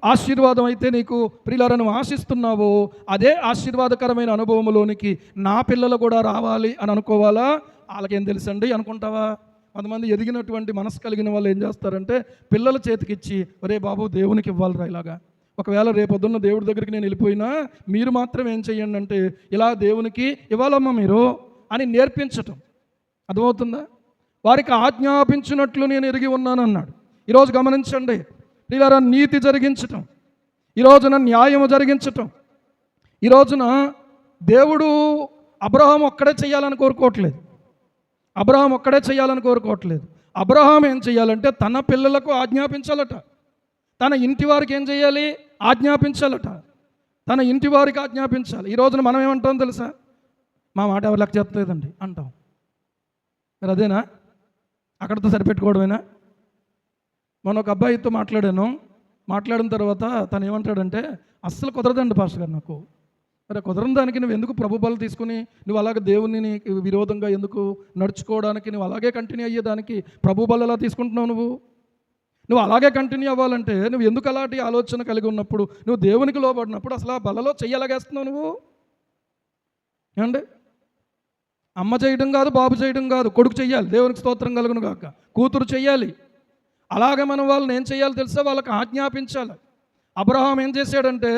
ఆశీర్వాదం అయితే నీకు ప్రియులారా నువ్వు ఆశిస్తున్నావో అదే ఆశీర్వాదకరమైన అనుభవంలోనికి నా పిల్లలు కూడా రావాలి అని అనుకోవాలా? వాళ్ళకేం తెలుసండి అనుకుంటావా? కొంతమంది ఎదిగినటువంటి మనసు కలిగిన వాళ్ళు ఏం చేస్తారంటే పిల్లల చేతికిచ్చి, ఒరే బాబు దేవునికి ఇవ్వాలిరా ఇలాగా, ఒకవేళ రేపొద్దున్న దేవుడి దగ్గరికి నేను వెళ్ళిపోయినా మీరు మాత్రం ఏం చెయ్యండి అంటే ఇలా దేవునికి ఇవ్వాలమ్మా మీరు అని నేర్పించటం. అర్థమవుతుందా? వారికి ఆజ్ఞాపించినట్లు నేను ఎరిగి ఉన్నానన్నాడు. ఈరోజు గమనించండి ప్రియులారా, నీతి జరిగించటం, ఈ రోజున న్యాయము జరిగించటం. ఈ రోజున దేవుడు అబ్రహాం ఒక్కడే చేయాలని కోరుకోవట్లేదు. అబ్రహాం ఒక్కడే చేయాలని కోరుకోవట్లేదు. అబ్రహాం ఏం చేయాలంటే తన పిల్లలకు ఆజ్ఞాపించాలట. తన ఇంటి వారికి ఏం చేయాలి? ఆజ్ఞాపించాలట. తన ఇంటి వారికి ఆజ్ఞాపించాలి. ఈ రోజున మనం ఏమంటాం తెలుసా? మా మాట ఎవరు లెక్క చెప్పలేదండి అంటాం. మరి అదేనా? అక్కడితో సరిపెట్టుకోవడమేనా? మొన్న ఒక అబ్బాయితో మాట్లాడిన తర్వాత తను ఏమంటాడంటే, అస్సలు కుదరదండి పాస్టర్ గారు నాకు. మరి కుదరని దానికి నువ్వు ఎందుకు ప్రభు బలం తీసుకుని నువ్వు అలాగే దేవుని విరోధంగా ఎందుకు నడుచుకోవడానికి, నువ్వు అలాగే కంటిన్యూ అయ్యేదానికి ప్రభు బలం ఎలా తీసుకుంటున్నావు? నువ్వు అలాగే కంటిన్యూ అవ్వాలంటే నువ్వు ఎందుకు అలాంటి ఆలోచన కలిగి ఉన్నప్పుడు, నువ్వు దేవునికి లోబడినప్పుడు అసలు ఆ బలలో చెయ్యలాగేస్తున్నావు నువ్వు? ఏమండి? అమ్మ చేయడం కాదు, బాబు చేయడం కాదు, కొడుకు చెయ్యాలి, దేవునికి స్తోత్రం కలుగును గాక. కూతురు చెయ్యాలి. అలాగే మనం వాళ్ళని ఏం చేయాలో తెలుసా? వాళ్ళకి ఆజ్ఞాపించాలి. అబ్రహాం ఏం చేశాడంటే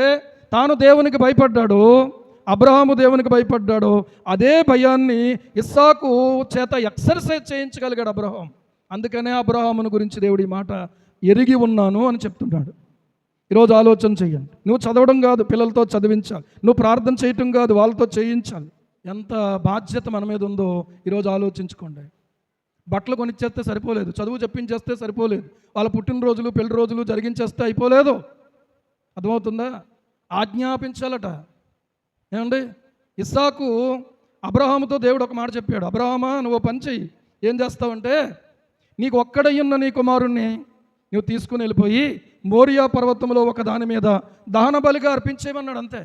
తాను దేవునికి భయపడ్డాడు, అబ్రహాము దేవునికి భయపడ్డాడు. అదే భయాన్ని ఇస్సాకు చేత ఎక్సర్సైజ్ చేయించగలిగాడు అబ్రహాం. అందుకనే అబ్రహామును గురించి దేవుడి మాట ఎరిగి ఉన్నాను అని చెప్తున్నాడు. ఈరోజు ఆలోచన చెయ్యండి. నువ్వు చదవడం కాదు, పిల్లలతో చదివించాలి. నువ్వు ప్రార్థన చేయటం కాదు, వాళ్ళతో చేయించాలి. ఎంత బాధ్యత మన మీద ఉందో ఈరోజు ఆలోచించుకోండి. బట్టలు కొనిచ్చేస్తే సరిపోలేదు, చదువు చెప్పించేస్తే సరిపోలేదు, వాళ్ళ పుట్టినరోజులు పెళ్లి రోజులు జరిగించేస్తే అయిపోలేదు. అర్థమవుతుందా? ఆజ్ఞాపించాలట. ఏమండి? ఇస్సాకు అబ్రహాముతో దేవుడు ఒక మాట చెప్పాడు, అబ్రహామా నువ్వు పని చెయ్యి. ఏం చేస్తావంటే నీకు ఒక్కడయ్యున్న నీ కుమారుణ్ణి నువ్వు తీసుకుని వెళ్ళిపోయి మోరియా పర్వతంలో ఒక దాని మీద దహన బలిగా అర్పించేయమన్నాడు. అంతే.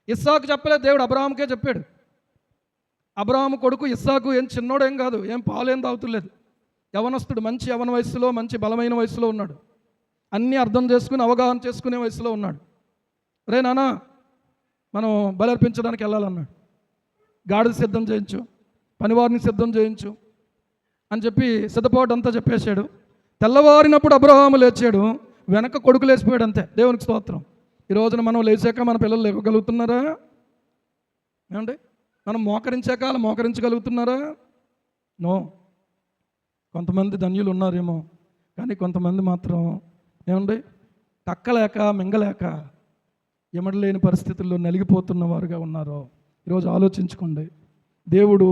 ఇస్సాకు చెప్పలేదు, దేవుడు అబ్రహాముకే చెప్పాడు. అబ్రహాము కొడుకు ఇస్సాకు ఏం చిన్నోడేం కాదు, ఏం పాలేం తాగుతులేదు, యవనస్తుడు, మంచి యవన వయసులో, మంచి బలమైన వయసులో ఉన్నాడు. అన్నీ అర్థం చేసుకుని అవగాహన చేసుకునే వయసులో ఉన్నాడు. రే నాన్న మనం బలర్పించడానికి వెళ్ళాలన్నాడు. గాడిద సిద్ధం చేయించు, పనివారిని సిద్ధం చేయించు అని చెప్పి సిద్ధపాటు అంతా చెప్పేశాడు. తెల్లవారినప్పుడు అబ్రహాము లేచాడు, వెనక కొడుకు లేచిపోయాడు. అంతే. దేవునికి స్తోత్రం. ఈ రోజున మనం లేచాక మన పిల్లలు లేవగలుగుతున్నారా? ఏమండి? మనం మోకరించాక వాళ్ళు మోకరించగలుగుతున్నారా? నో. కొంతమంది ధన్యులు ఉన్నారేమో, కానీ కొంతమంది మాత్రం ఏమండి కక్కలేక మింగలేక ఎమడలేని పరిస్థితుల్లో నలిగిపోతున్న వారుగా ఉన్నారో ఈరోజు ఆలోచించుకోండి. దేవుడు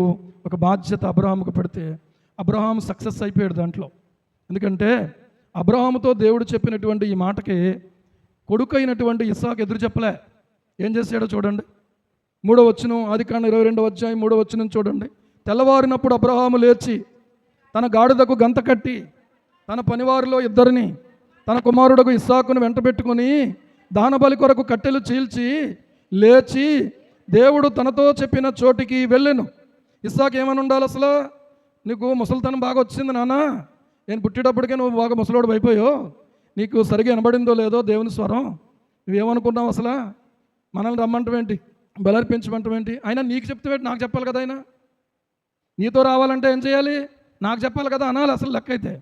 ఒక బాధ్యత అబ్రహాముకు పెడితే అబ్రహాము సక్సెస్ అయిపోయాడు దాంట్లో. ఎందుకంటే అబ్రహాముతో దేవుడు చెప్పినటువంటి ఈ మాటకి కొడుకు అయినటువంటి ఇస్సాకు ఎదురు చెప్పలే. ఏం చేశాడో చూడండి. 3వ వచనం, ఆదికాండం 22వ అధ్యాయం 3వ వచనం చూడండి. తెల్లవారినప్పుడు అబ్రహాము లేచి తన గాడిదకు గంత కట్టి తన పనివారిలో 2 తన కుమారుడకు ఇస్సాకును వెంటబెట్టుకొని దానబలి కొరకు కట్టెలు చీల్చి లేచి దేవుడు తనతో చెప్పిన చోటికి వెళ్ళెను. ఇస్సాకు ఏమని ఉండాలి? అసలు నీకు ముసలితనం బాగా వచ్చింది నాన్న, నేను పుట్టేటప్పటికే నువ్వు బాగా ముసలోడు అయిపోయావు, నీకు సరిగా వినబడిందో లేదో దేవుని స్వరం, నువ్వేమనుకున్నావు? అసలు మనల్ని రమ్మంటమేంటి, బలర్పించమంటమేంటి? అయినా నీకు చెప్తావేంటి, నాకు చెప్పాలి కదా. ఆయన నీతో రావాలంటే ఏం చేయాలి? నాకు చెప్పాలి కదా అనాలి అసలు లెక్క అయితే.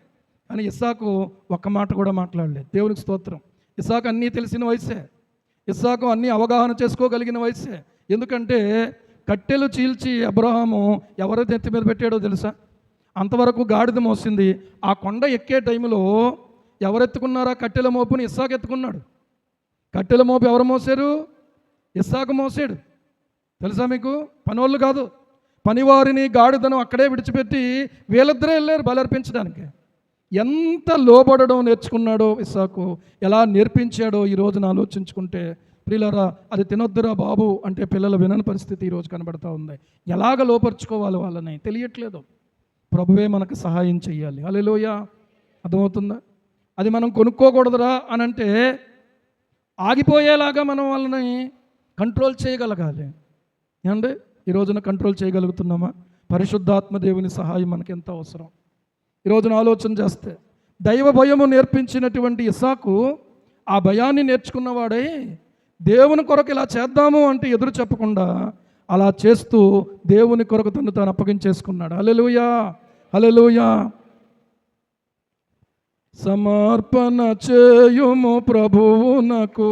కానీ ఇస్సాకు ఒక్క మాట కూడా మాట్లాడలేదు. దేవునికి స్తోత్రం. ఇస్సాకు అన్నీ తెలిసిన వయసే, ఇస్సాకు అన్నీ అవగాహన చేసుకోగలిగిన వయసే. ఎందుకంటే కట్టెలు చీల్చి అబ్రహాము ఎవరైతే ఎత్తి మీద పెట్టాడో తెలుసా? అంతవరకు గాడిద మోసింది. ఆ కొండ ఎక్కే టైంలో ఎవరెత్తుకున్నారా కట్టెల మోపుని? ఇస్సాకు ఎత్తుకున్నాడు. కట్టెల మోపు ఎవరు మోసారు? ఇస్సాకు మోసాడు. తెలుసా మీకు? పనోళ్ళు కాదు, పనివారిని గాడిదను అక్కడే విడిచిపెట్టి వీళ్ళిద్దరే వెళ్ళారు బలర్పించడానికి. ఎంత లోబడడం నేర్చుకున్నాడో ఇస్సాకు, ఎలా నేర్పించాడో ఈ రోజున ఆలోచించుకుంటే ప్రియులారా, అది తినొద్దురా బాబు అంటే పిల్లలు వినని పరిస్థితి ఈరోజు కనబడతా ఉంది. ఎలాగ లోపరుచుకోవాలి వాళ్ళని తెలియట్లేదు. ప్రభువే మనకు సహాయం చెయ్యాలి. హల్లెలూయా. అర్థమవుతుందా? అది మనం కొనుక్కోకూడదురా అని అంటే ఆగిపోయేలాగా మనం వాళ్ళని కంట్రోల్ చేయగలగాలి. ఏమండి? ఈ రోజున కంట్రోల్ చేయగలుగుతున్నామా? పరిశుద్ధాత్మ దేవుని సహాయం మనకి ఎంత అవసరం. ఈరోజున ఆలోచన చేస్తే దైవ భయము నేర్పించినటువంటి ఇస్సాకు ఆ భయాన్ని నేర్చుకున్నవాడై దేవుని కొరకు ఇలా చేద్దాము అంటే ఎదురు చెప్పకుండా అలా చేస్తూ దేవుని కొరకు తను తాను అప్పగించేసుకున్నాడు. హల్లెలూయా, హల్లెలూయా. సమర్పణ చేయుము ప్రభువునకు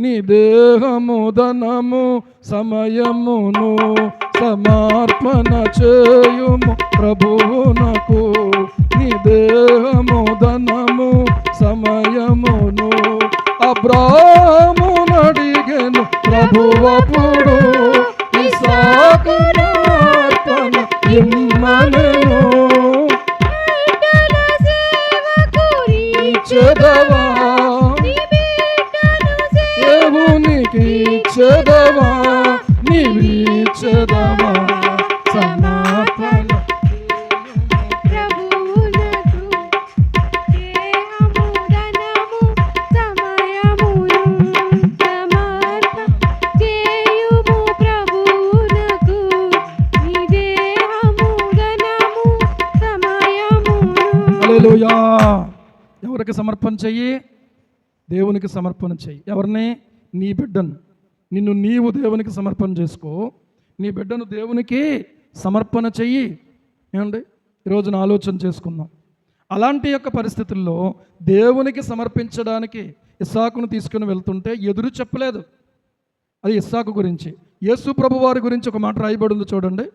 నీ దేహము ధనము సమయమును. సమర్పణ చేయుము ప్రభువునకు నీ దేహము ధనము సమయమును. అబ్రాహామును అడిగెను ప్రభువప్పుడు ఇస్సాకును అర్పణ ఇమ్మనెను. ఇచ్చెదవా దేవునికి ఇచ్చెదవా నీవిచ్చెదవా సమర్పణ ప్రభువునకు దేహము ధనము సమయమును. సమర్పణ చేయుము ప్రభువునకు నీ దేహము ధనము సమయమును. హల్లెలూయా. ఎవరికి సమర్పణ చెయ్యి? దేవునికి సమర్పణ చెయ్యి. ఎవరిని? నీ బిడ్డను. నిన్ను నీవు దేవునికి సమర్పణ చేసుకో. నీ బిడ్డను దేవునికి సమర్పణ చెయ్యి. ఏమండి, ఈరోజున ఆలోచన చేసుకుందాం. అలాంటి యొక్క పరిస్థితుల్లో దేవునికి సమర్పించడానికి ఇస్సాకును తీసుకుని వెళ్తుంటే ఎదురు చెప్పలేదు. అది ఇస్సాకు గురించి. యేసు ప్రభు వారి గురించి ఒక మాట రాయబడి ఉంది చూడండి.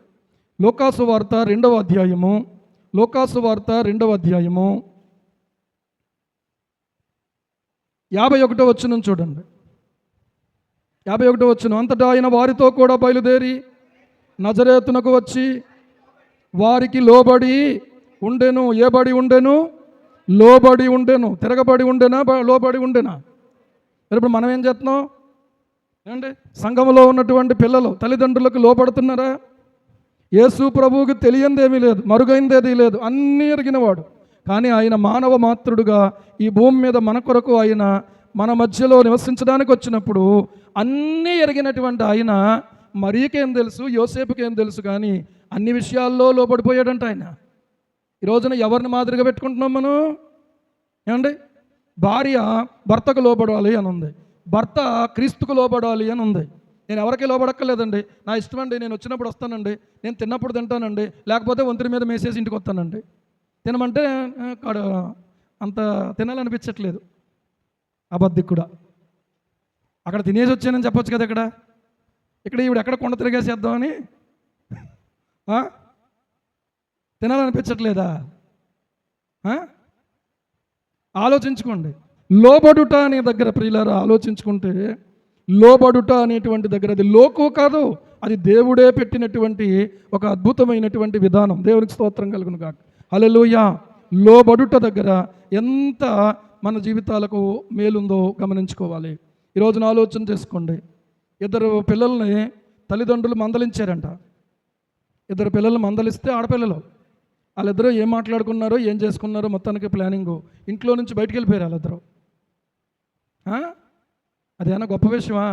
లోకాసు వార్త 2వ అధ్యాయము. లోకాసు వార్త 2వ అధ్యాయము 51వ వచనం చూడండి. 51వ వచనం. అంతటా ఆయన వారితో కూడా బయలుదేరి నజరేతునకు వచ్చి వారికి లోబడి ఉండెను. ఏ బడి ఉండెను? లోబడి ఉండెను. తిరగబడి ఉండెనా? లోబడి ఉండెనా? ఇప్పుడు మనం ఏం చేస్తున్నాం? ఏమండి, సంఘంలో ఉన్నటువంటి పిల్లలు తల్లిదండ్రులకు లోబడుతున్నారా? యేసు ప్రభువుకి తెలియందేమీ లేదు, మరుగైందేదీ లేదు, అన్నీ ఎరిగినవాడు. కానీ ఆయన మానవ మాతృడుగా ఈ భూమి మీద మన కొరకు ఆయన మన మధ్యలో నివసించడానికి వచ్చినప్పుడు అన్నీ ఎరిగినటువంటి ఆయన మరీకేం తెలుసు, యోసేపుకేం తెలుసు, కానీ అన్ని విషయాల్లో లోబడిపోయాడంట ఆయన. ఈ రోజున ఎవరిని మాదిరిగా పెట్టుకుంటున్నాం మనం? ఏమండి, భార్య భర్తకు లోబడాలి అని ఉంది, భర్త క్రీస్తుకు లోబడాలి అని ఉంది. నేను ఎవరికి లోబడక్కర్లేదండి, నా ఇష్టం అండి, నేను వచ్చినప్పుడు వస్తానండి, నేను తిన్నప్పుడు తింటానండి, లేకపోతే వంతుడి మీద మేసేసి ఇంటికి వస్తానండి. తినమంటే అంత తినాలనిపించట్లేదు. అబద్ధి కూడా అక్కడ తినేసి వచ్చానని చెప్పొచ్చు కదా. ఇక్కడ ఈవిడ ఎక్కడ కొండ తిరిగేసేద్దామని తినాలనిపించట్లేదా? ఆలోచించుకోండి. లోబడుట అనే దగ్గర ప్రియులారా ఆలోచించుకుంటే, లోబడుట అనేటువంటి దగ్గర అది లోకు కాదు, అది దేవుడే పెట్టినటువంటి ఒక అద్భుతమైనటువంటి విధానం. దేవునికి స్తోత్రం కలుగును గాక. హల్లెలూయా. లోబడుట దగ్గర ఎంత మన జీవితాలకు మేలుందో గమనించుకోవాలి. ఈరోజున ఆలోచన చేసుకోండి. 2 పిల్లల్ని తల్లిదండ్రులు మందలించారంట. 2 పిల్లలు మందలిస్తే ఆడపిల్లలు వాళ్ళిద్దరూ ఏం మాట్లాడుకున్నారో ఏం చేసుకున్నారో మొత్తానికి ప్లానింగు. ఇంట్లో నుంచి బయటికి వెళ్ళిపోయారు వాళ్ళిద్దరూ. అదేనా గొప్ప విషయమా?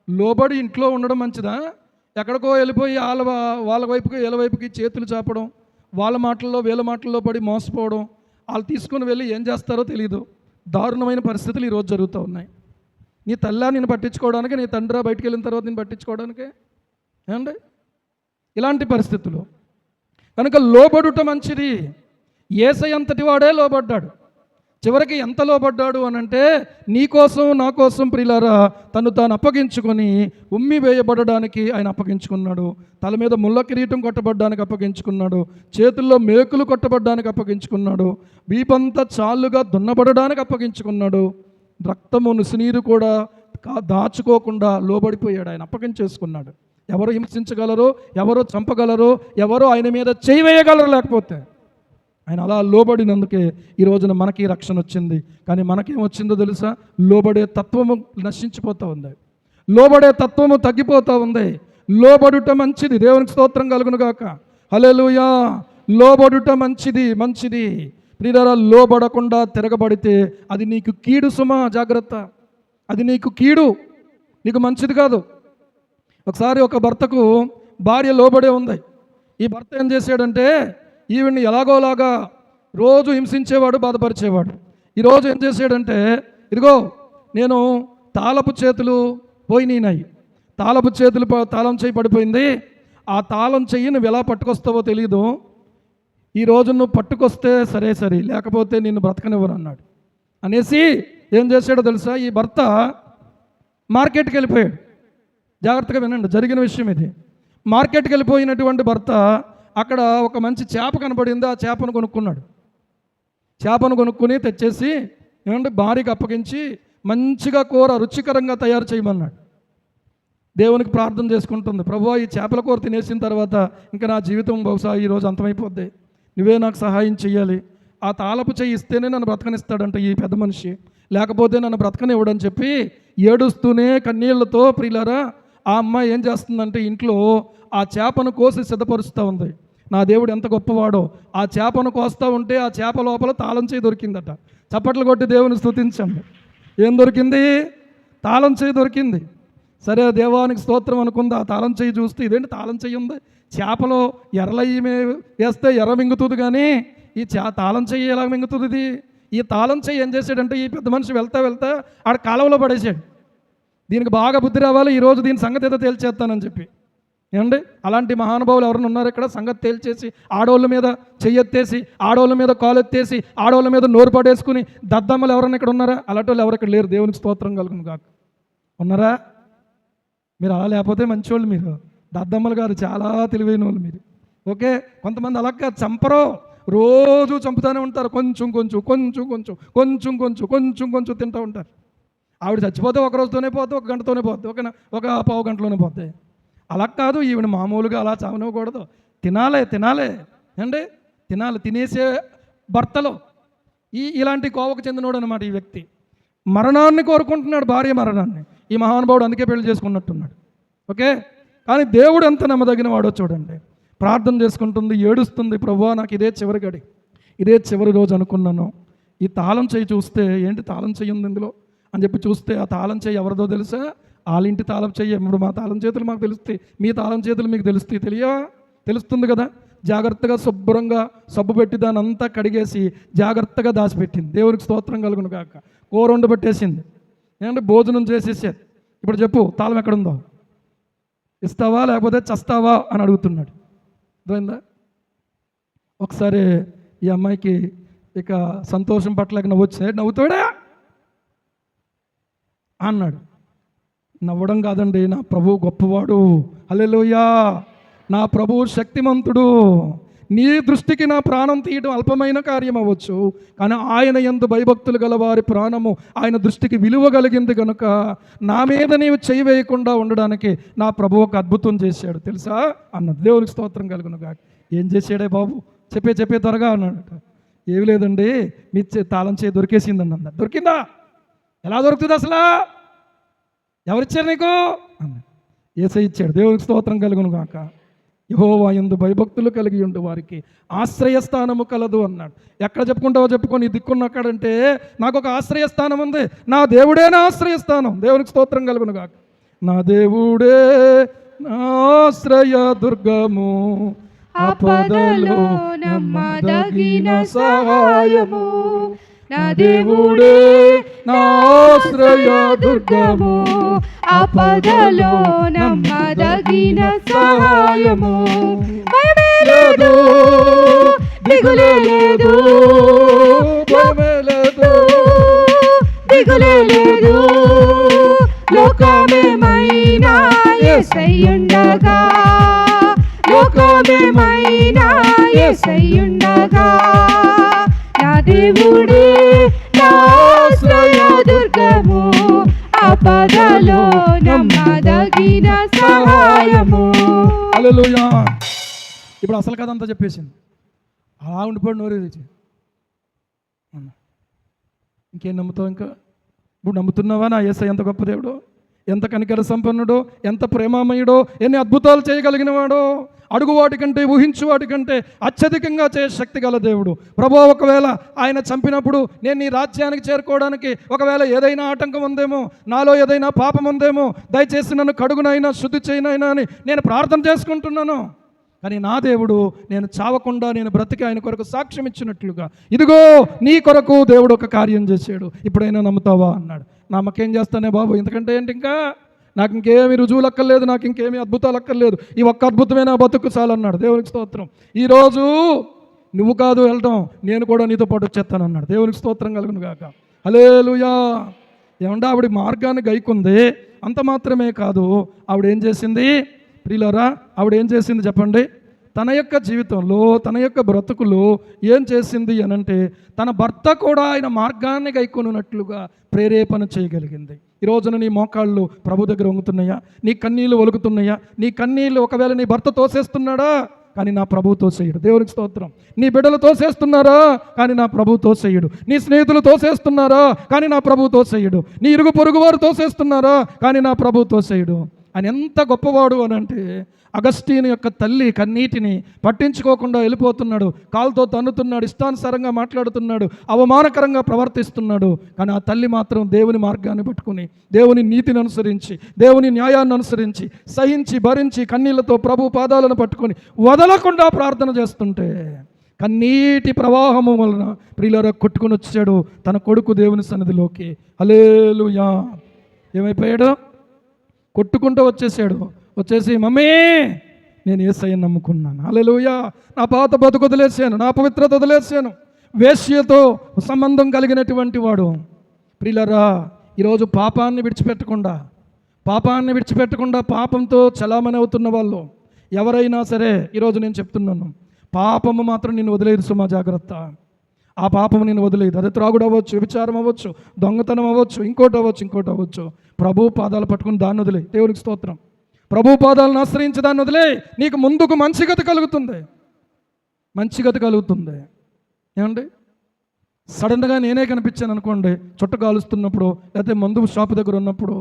లోబడి ఇంట్లో ఉండడం మంచిదా? ఎక్కడికో వెళ్ళిపోయి వాళ్ళ వైపుకి వీళ్ళ వైపుకి చేతులు చాపడం, వాళ్ళ మాటల్లో వీళ్ళ మాటల్లో పడి మోసపోవడం, వాళ్ళు తీసుకుని వెళ్ళి ఏం చేస్తారో తెలియదు. దారుణమైన పరిస్థితులు ఈరోజు జరుగుతూ ఉన్నాయి. నీ తల్లా నేను పట్టించుకోవడానికి, నీ తండ్రి బయటికి వెళ్ళిన తర్వాత నేను పట్టించుకోవడానికి, ఏమండి ఇలాంటి పరిస్థితులు. కనుక లోబడుట మంచిది. యేసయ్య అంతటి వాడే లోబడ్డాడు. చివరికి ఎంత లోబడ్డాడు అనంటే, నీ కోసం నా కోసం ప్రియులారా తను తాను అప్పగించుకొని ఉమ్మి వేయబడడానికి ఆయన అప్పగించుకున్నాడు. తల మీద ముళ్ళ కిరీటం కొట్టబడ్డానికి అప్పగించుకున్నాడు. చేతుల్లో మేకులు కొట్టబడ్డానికి అప్పగించుకున్నాడు. వీపంతా చాలుగా దున్నబడడానికి అప్పగించుకున్నాడు. రక్తము నుసినీరు కూడా దాచుకోకుండా లోబడిపోయాడు. ఆయన అప్పగించేసుకున్నాడు. ఎవరు హింసించగలరో, ఎవరో చంపగలరో, ఎవరో ఆయన మీద చేయి వేయగలరు, లేకపోతే ఆయన అలా లోబడినందుకే ఈ రోజున మనకి రక్షణ వచ్చింది. కానీ మనకేమొచ్చిందో తెలుసా? లోబడే తత్వము నశించిపోతూ ఉంది, లోబడే తత్వము తగ్గిపోతూ ఉంది. లోబడుట మంచిది. దేవునికి స్తోత్రం కలుగును గాక. హల్లెలూయా. లోబడుట మంచిది, మంచిది. ప్రియులారా, లోబడకుండా తిరగబడితే అది నీకు కీడు సుమా, జాగ్రత్త. అది నీకు కీడు, నీకు మంచిది కాదు. ఒకసారి ఒక భర్తకు భార్య లోబడే ఉంది. ఈ భర్త ఏం చేశాడంటే ఈవిడ్ని ఎలాగోలాగా రోజు హింసించేవాడు, బాధపరిచేవాడు. ఈరోజు ఏం చేశాడంటే, ఇదిగో నేను తాళపు చేతులు పోయినాయి, తాళపు చేతులు తాళం చేయి పడిపోయింది, ఆ తాళం చెయ్యి నువ్వు ఎలా పట్టుకొస్తావో తెలియదు, ఈరోజు నువ్వు పట్టుకొస్తే సరే సరే, లేకపోతే నిన్ను బ్రతకనివ్వను అన్నాడు. అనేసి ఏం చేశాడో తెలుసా, ఈ భర్త మార్కెట్కి వెళ్ళిపోయాడు. జాగ్రత్తగా వినండి, జరిగిన విషయం ఇది. మార్కెట్కి వెళ్ళిపోయినటువంటి భర్త అక్కడ ఒక మంచి చేప కనబడింది, ఆ చేపను కొనుక్కున్నాడు. చేపను కొనుక్కుని తెచ్చేసి ఏమంటే భార్యకి అప్పగించి మంచిగా కూర రుచికరంగా తయారు చేయమన్నాడు. దేవునికి ప్రార్థన చేసుకుంటుంది, ప్రభువా ఈ చేపల కూర తినేసిన తర్వాత ఇంకా నా జీవితం బహుశా ఈరోజు అంతమైపోద్ది, నువ్వే నాకు సహాయం చెయ్యాలి, ఆ తాళపు చెయ్యి ఇస్తేనే నన్ను బ్రతకనిస్తాడంట ఈ పెద్ద మనిషి, లేకపోతే నన్ను బ్రతకనివ్వడని చెప్పి ఏడుస్తూనే కన్నీళ్లతో ప్రియులారా ఆ అమ్మాయి ఏం చేస్తుందంటే ఇంట్లో ఆ చేపను కోసి సిద్ధపరుస్తూ ఉంది. నా దేవుడు ఎంత గొప్పవాడో, ఆ చేపను కోస్తూ ఉంటే ఆ చేప లోపల తాళం చేయి దొరికిందట. చప్పట్లు కొట్టి దేవుని స్తుతించండి. ఏం దొరికింది? తాళం చేయి దొరికింది. సరే దేవానికి స్తోత్రం అనుకుంది. ఆ తాళం చేయి చూస్తే ఇదేంటి తాళం చేయి ఉంది, చేపలో ఎర్రలయ్యి వేస్తే ఎర్ర మింగుతుంది, కానీ ఈ తాళం చెయ్యి ఎలా మింగుతుంది ఇది? ఈ తాళం చెయ్యి ఏం చేశాడంటే ఈ పెద్ద మనిషి వెళ్తా వెళ్తా ఆడ కాలువలో పడేసాడు. దీనికి బాగా బుద్ధి రావాలి, ఈరోజు దీని సంగతి ఏదో తేల్చేస్తానని చెప్పి. ఏమండి అలాంటి మహానుభావులు ఎవరైనా ఉన్నారు ఇక్కడ? సంగతి తేల్చేసి ఆడవాళ్ళ మీద చెయ్యెత్తేసి, ఆడవాళ్ళ మీద కాలెత్తేసి, ఆడవాళ్ళ మీద నోరు పడేసుకుని దద్దమ్మలు ఎవరైనా ఇక్కడ ఉన్నారా? అలాంటి వాళ్ళు ఎవరు ఇక్కడ లేరు. దేవునికి స్తోత్రం కలుగును కాక. ఉన్నారా? మీరు అలా లేకపోతే మంచివాళ్ళు, మీరు దద్దమ్మలు గారు చాలా తెలివైన వాళ్ళు మీరు. ఓకే, కొంతమంది అలాగా చంపరో, రోజు చంపుతూనే ఉంటారు, కొంచెం కొంచెం కొంచెం కొంచెం కొంచెం కొంచెం కొంచెం కొంచెం తింటూ ఉంటారు. ఆవిడ చచ్చిపోతే ఒక రోజుతోనే పోతే, ఒక గంటతోనే పోతే, ఒక పావు గంటలోనే పోతే. అలా కాదు, ఈవిడ మామూలుగా అలా చావనివ్వకూడదు, తినాలే తినాలే అండి, తినాలి. తినేసే భర్తలో ఇలాంటి కోవకు చెందినోడు అనమాట ఈ వ్యక్తి. మరణాన్ని కోరుకుంటున్నాడు, భార్య మరణాన్ని. ఈ మహానుభావుడు అందుకే పెళ్లి చేసుకున్నట్టున్నాడు. ఓకే, కానీ దేవుడు ఎంత నమ్మదగిన వాడో చూడండి. ప్రార్థన చేసుకుంటుంది, ఏడుస్తుంది, ప్రభువా నాకు ఇదే చివరి గడి, ఇదే చివరి రోజు అనుకున్నాను. ఈ తాళం చేయి చూస్తే ఏంటి తాళం చెయ్యి ఉంది ఇందులో అని చెప్పి చూస్తే ఆ తాళం చేయి ఎవరిదో తెలుసా? వాళ్ళ ఇంటి తాళం చెయ్యి. ఇప్పుడు మా తాళం చేతులు మాకు తెలుస్తాయి, మీ తాళం చేతులు మీకు తెలుస్తాయి, తెలుస్తుంది కదా. జాగ్రత్తగా శుభ్రంగా సబ్బు పెట్టి దాన్ని అంతా కడిగేసి జాగ్రత్తగా దాచిపెట్టింది. దేవునికి స్తోత్రం కలుగును కాక. కూర వండి పెట్టేసింది, ఏంటంటే భోజనం చేసేసారు. ఇప్పుడు చెప్పు తాళం ఎక్కడుందో, ఇస్తావా లేకపోతే చస్తావా అని అడుగుతున్నాడు. అర్థమైందా? ఒకసారి ఈ అమ్మాయికి ఇక సంతోషం పట్లకి నవ్వుతాడా అన్నాడు. నవ్వడం కాదండి, నా ప్రభువు గొప్పవాడు, హల్లెలూయా, నా ప్రభువు శక్తిమంతుడు. నీ దృష్టికి నా ప్రాణం తీయడం అల్పమైన కార్యం అవ్వచ్చు, కానీ ఆయన యందు భయభక్తులు గల వారి ప్రాణము ఆయన దృష్టికి విలువ కలిగింది కనుక నా మీద నీవు చేయి వేయకుండా ఉండడానికి నా ప్రభు ఒక అద్భుతం చేశాడు తెలుసా అన్నది. దేవునికి స్తోత్రం కలుగును గాక. ఏం చేశాడే బాబు, చెప్పే త్వరగా అన్నాడట. ఏమి లేదండి, మీ తాళం చేయి దొరికేసిందండి అన్న. దొరికిందా? ఎలా దొరుకుతుంది అసలు? ఎవరిచ్చారు నీకు అన్న? యేసయ్య ఇచ్చాడు. దేవునికి స్తోత్రం కలుగును గాక. యెహోవా యందు భయభక్తులు కలిగి ఉండు వారికి ఆశ్రయస్థానము కలదు అన్నాడు. ఎక్కడ చెప్పుకుంటావో చెప్పుకొని దిక్కున్నక్కడంటే నాకు ఒక ఆశ్రయస్థానం ఉంది, నా దేవుడే నా ఆశ్రయస్థానం. దేవునికి స్తోత్రం కలుగును గాక. నా దేవుడే నా ఆశ్రయ దుర్గము, ఆపదలో నమ్మదగిన సహాయము. నా దేవుడే నా ఆశ్రయ దుర్గము, ఆపదలో నమ్మదగిన సహాయము. భయమే లేదు, దిగులే లేదు, భయమే లేదు, దిగులే లేదు. లోకమేమైనా యేసయ్యుండగా, లోకమేమైనా యేసయ్యుండగా, నా దేవుడే నా ఆశ్రయ దుర్గము, ఆపదలో నమ్మదగిన సహాయము. హల్లెలూయా. ఇప్పుడు అసలు కథ అంతా చెప్పేసింది. అలా ఉండిపోయి నోరు తెచ్చి ఇంకేం నమ్ముతావు? ఇంకా ఇప్పుడు నమ్ముతున్నావా నా యేసయ్య ఎంత గొప్ప దేవుడు, ఎంత కనికర సంపన్నుడో, ఎంత ప్రేమామయుడో, ఎన్ని అద్భుతాలు చేయగలిగిన వాడో, అడుగు వాటికంటే ఊహించు వాటికంటే అత్యధికంగా చేయ శక్తి గల దేవుడు. ప్రభువా ఒకవేళ ఆయన చంపినప్పుడు నేను నీ రాజ్యానికి చేరుకోవడానికి ఒకవేళ ఏదైనా ఆటంకం ఉందేమో, నాలో ఏదైనా పాపం ఉందేమో, దయచేసి నన్ను కడుగునైనా శుద్ధి చేయనైనా అని నేను ప్రార్థన చేసుకుంటున్నాను. కానీ నా దేవుడు నేను చావకుండా నేను బ్రతికి ఆయన కొరకు సాక్ష్యం ఇచ్చినట్లుగా ఇదిగో నీ కొరకు దేవుడు ఒక కార్యం చేశాడు, ఇప్పుడైనా నమ్ముతావా అన్నాడు. నమ్మకేం చేస్తానే బాబు, ఎందుకంటే ఏంటి, ఇంకా నాకు ఇంకేమి రుజువులు అక్కర్లేదు, నాకు ఇంకేమి అద్భుతాలు అక్కర్లేదు, ఈ ఒక్క అద్భుతమే నా బతుకు చాలన్నాడు. దేవునికి స్తోత్రం. ఈరోజు నువ్వు కాదు వెళ్ళటం, నేను కూడా నీతో పాటు వచ్చేస్తాను అన్నాడు. దేవునికి స్తోత్రం కలుగును గాక. హల్లెలూయా. ఏమంటే ఆవిడ మార్గాన్ని గైకుంది, అంత మాత్రమే కాదు, ఆవిడ ఏం చేసింది ప్రియులారా, ఆవిడ ఏం చేసింది చెప్పండి, తన యొక్క జీవితంలో తన యొక్క బ్రతుకులో ఏం చేసింది అనంటే తన భర్త కూడా ఆయన మార్గాన్ని గైకొనున్నట్లుగా ప్రేరేపణ చేయగలిగింది. ఈ రోజున నీ మోకాళ్ళు ప్రభు దగ్గర వంగుతున్నాయా, నీ కన్నీళ్ళు ఒలుగుతున్నాయా, నీ కన్నీళ్ళు ఒకవేళ నీ భర్త తోసేస్తున్నాడా, కానీ నా ప్రభు తోసేయడు. దేవునికి స్తోత్రం. నీ బిడ్డలు తోసేస్తున్నారా, కానీ నా ప్రభు తోసేయడు. నీ స్నేహితులు తోసేస్తున్నారా, కానీ నా ప్రభు తోసేయడు. నీ ఇరుగు పొరుగు వారు తోసేస్తున్నారా, కానీ నా ప్రభు తోసేయడు. ఆయన ఎంత గొప్పవాడు అని అంటే అగస్టీని యొక్క తల్లి కన్నీటిని పట్టించుకోకుండా వెళ్ళిపోతున్నాడు, కాలుతో తన్నుతున్నాడు, ఇష్టానుసారంగా మాట్లాడుతున్నాడు, అవమానకరంగా ప్రవర్తిస్తున్నాడు. కానీ ఆ తల్లి మాత్రం దేవుని మార్గాన్ని పట్టుకుని, దేవుని నీతిని అనుసరించి, దేవుని న్యాయాన్ని అనుసరించి, సహించి భరించి కన్నీళ్లతో ప్రభు పాదాలను పట్టుకొని వదలకుండా ప్రార్థన చేస్తుంటే కన్నీటి ప్రవాహము వలన ప్రియులారా కొట్టుకుని వచ్చాడు తన కొడుకు దేవుని సన్నిధిలోకి. హల్లెలూయా. ఏమైపోయాడు, కొట్టుకుంటూ వచ్చేసాడు. వచ్చేసి మమ్మీ నేను యేసయ్యను నమ్ముకున్నాను, హల్లెలూయా, నా పాత బతుకు వదిలేసాను, నా పవిత్రత వదిలేసాను, వేశ్యతో సంబంధం కలిగినటువంటి వాడు. ప్రియులారా, ఈరోజు పాపాన్ని విడిచిపెట్టకుండా పాపంతో చలామణి అవుతున్న వాళ్ళు ఎవరైనా సరే ఈరోజు నేను చెప్తున్నాను, పాపము మాత్రం నిన్ను వదిలేదు సుమా, జాగ్రత్త. ఆ పాపము నేను వదిలేదు. అది త్రాగుడు అవ్వచ్చు, విచారం అవ్వచ్చు, దొంగతనం అవ్వచ్చు, ఇంకోటి అవ్వచ్చు. ప్రభు పాదాలు పట్టుకుని దాన్ని వదిలే. దేవునికి స్తోత్రం. ప్రభు పాదాలను ఆశ్రయించి దాన్ని వదిలే. నీకు ముందుకు మంచి గతి కలుగుతుంది. ఏమండి, సడన్గా నేనే కనిపించాను అనుకోండి, చుట్ట కాలుస్తున్నప్పుడు లేకపోతే మందు షాపు దగ్గర ఉన్నప్పుడు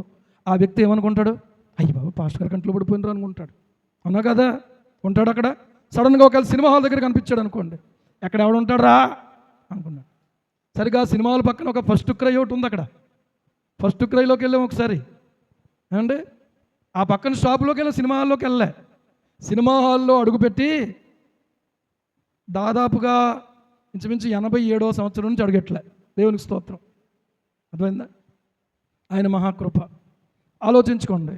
ఆ వ్యక్తి ఏమనుకుంటాడు, అయ్యి బాబు పాస్టర్ గారి కంట్లో పడిపోయినరు అనుకుంటాడు. అవునా కదా, ఉంటాడు అక్కడ. సడన్గా ఒకవేళ సినిమా హాల్ దగ్గర కనిపించాడు అనుకోండి, ఎక్కడ ఎవడు ఉంటాడా అనుకున్నాడు. సరిగా సినిమా హాల్ పక్కన ఒక ఫస్ట్ క్రై ఒకటి ఉంది, అక్కడ ఫస్ట్ క్రైలోకి వెళ్ళాం ఒకసారి. ఏమండి, ఆ పక్కన షాపులోకి వెళ్ళి సినిమా హాల్లోకి వెళ్ళే. సినిమా హాల్లో అడుగుపెట్టి దాదాపుగా ఇంచుమించు 87వ సంవత్సరం నుంచి అడుగట్లే. దేవునికి స్తోత్రం. అర్థమైందా? ఆయన మహాకృప. ఆలోచించుకోండి.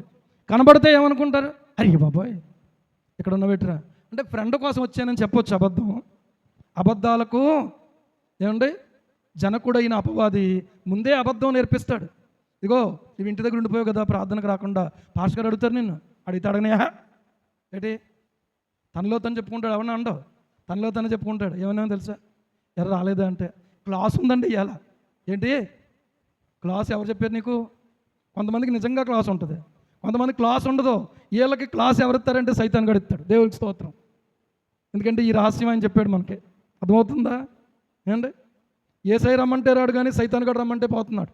కనబడితే ఏమనుకుంటారు, అయ్య బాబాయ్ ఇక్కడ ఉన్న పెట్టరా అంటే ఫ్రెండ్ కోసం వచ్చానని చెప్పొచ్చు. అబద్ధాలకు ఏమండి జనకుడైన అపవాది ముందే అబద్ధం నేర్పిస్తాడు. ఇగో ఇవి ఇంటి దగ్గర ఉండిపోయావు కదా, ప్రార్థనకు రాకుండా పాస్టర్ గారు అడుగుతారు నిన్ను, అడిగితే అడగనయా ఏంటి, తనలో తను చెప్పుకుంటాడు. ఎవరన్నా అండవు, తనలో తను చెప్పుకుంటాడు. ఏమన్నా తెలుసా, ఎర్ర రాలేదా అంటే క్లాస్ ఉందండి ఇవాళ. ఏంటి క్లాస్ ఎవరు చెప్పారు నీకు? కొంతమందికి నిజంగా క్లాస్ ఉంటుంది, కొంతమంది క్లాస్ ఉండదు. వీళ్ళకి క్లాస్ ఎవరిస్తారంటే సైతాన్ గడిస్తాడు. దేవునికి స్తోత్రం. ఎందుకంటే ఈ రహస్యం ఆయన చెప్పాడు మనకి. అర్థమవుతుందా? ఏమండి, యేసయ్య రమ్మంటే రాడు, కానీ సైతాన్ గడు రమ్మంటే పోతున్నాడు.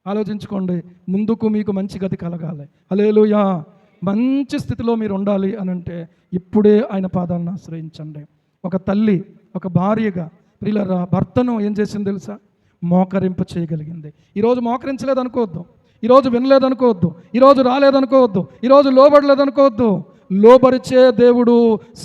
ఆలోచించుకోండి. ముందుకు మీకు మంచి గతి కలగాలి. హల్లెలూయా. మంచి స్థితిలో మీరు ఉండాలి అని అంటే ఇప్పుడే ఆయన పాదాలను ఆశ్రయించండి. ఒక తల్లి, ఒక భార్యగా ప్రియులారా భర్తను ఏం చేసింది తెలుసా? మోకరింప చేయగలిగింది. ఈరోజు మోకరించలేదు అనుకోవద్దు, ఈరోజు వినలేదనుకోవద్దు, ఈరోజు రాలేదనుకోవద్దు, ఈరోజు లోబడలేదనుకోవద్దు. లోబరిచే దేవుడు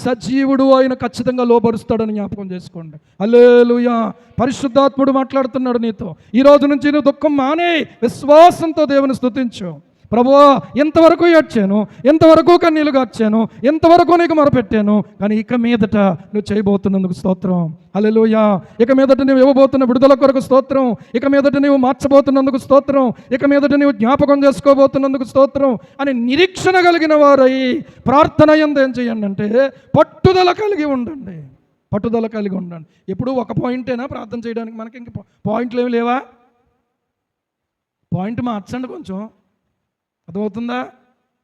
సజీవుడు, ఆయన ఖచ్చితంగా లోబరుస్తాడని జ్ఞాపకం చేసుకోండి. హల్లెలూయా. పరిశుద్ధాత్ముడు మాట్లాడుతున్నాడు నీతో. ఈ రోజు నుంచి నువ్వు దుఃఖం మానే విశ్వాసంతో దేవుని స్తుతించు. ప్రభువా, ఎంతవరకు ఏడ్చాను, ఎంతవరకు కన్నీళ్లు గార్చాను, ఎంతవరకు నీకు మొరపెట్టాను, కానీ ఇక మీదట నువ్వు చేయబోతున్నందుకు స్తోత్రం. హల్లెలూయా. ఇక మీదట నువ్వు ఇవ్వబోతున్న విడుదల కొరకు స్తోత్రం. ఇక మీదట నువ్వు మార్చబోతున్నందుకు స్తోత్రం. ఇక మీదట నువ్వు జ్ఞాపకం చేసుకోబోతున్నందుకు స్తోత్రం అని నిరీక్షణ కలిగిన వారై ప్రార్థన యందు ఏం చేయండి అంటే పట్టుదల కలిగి ఉండండి. ఎప్పుడు ఒక పాయింటేనా ప్రార్థన చేయడానికి? మనకి ఇంక పాయింట్లు ఏమి లేవా? పాయింట్ మార్చండి కొంచెం. అర్థమవుతుందా?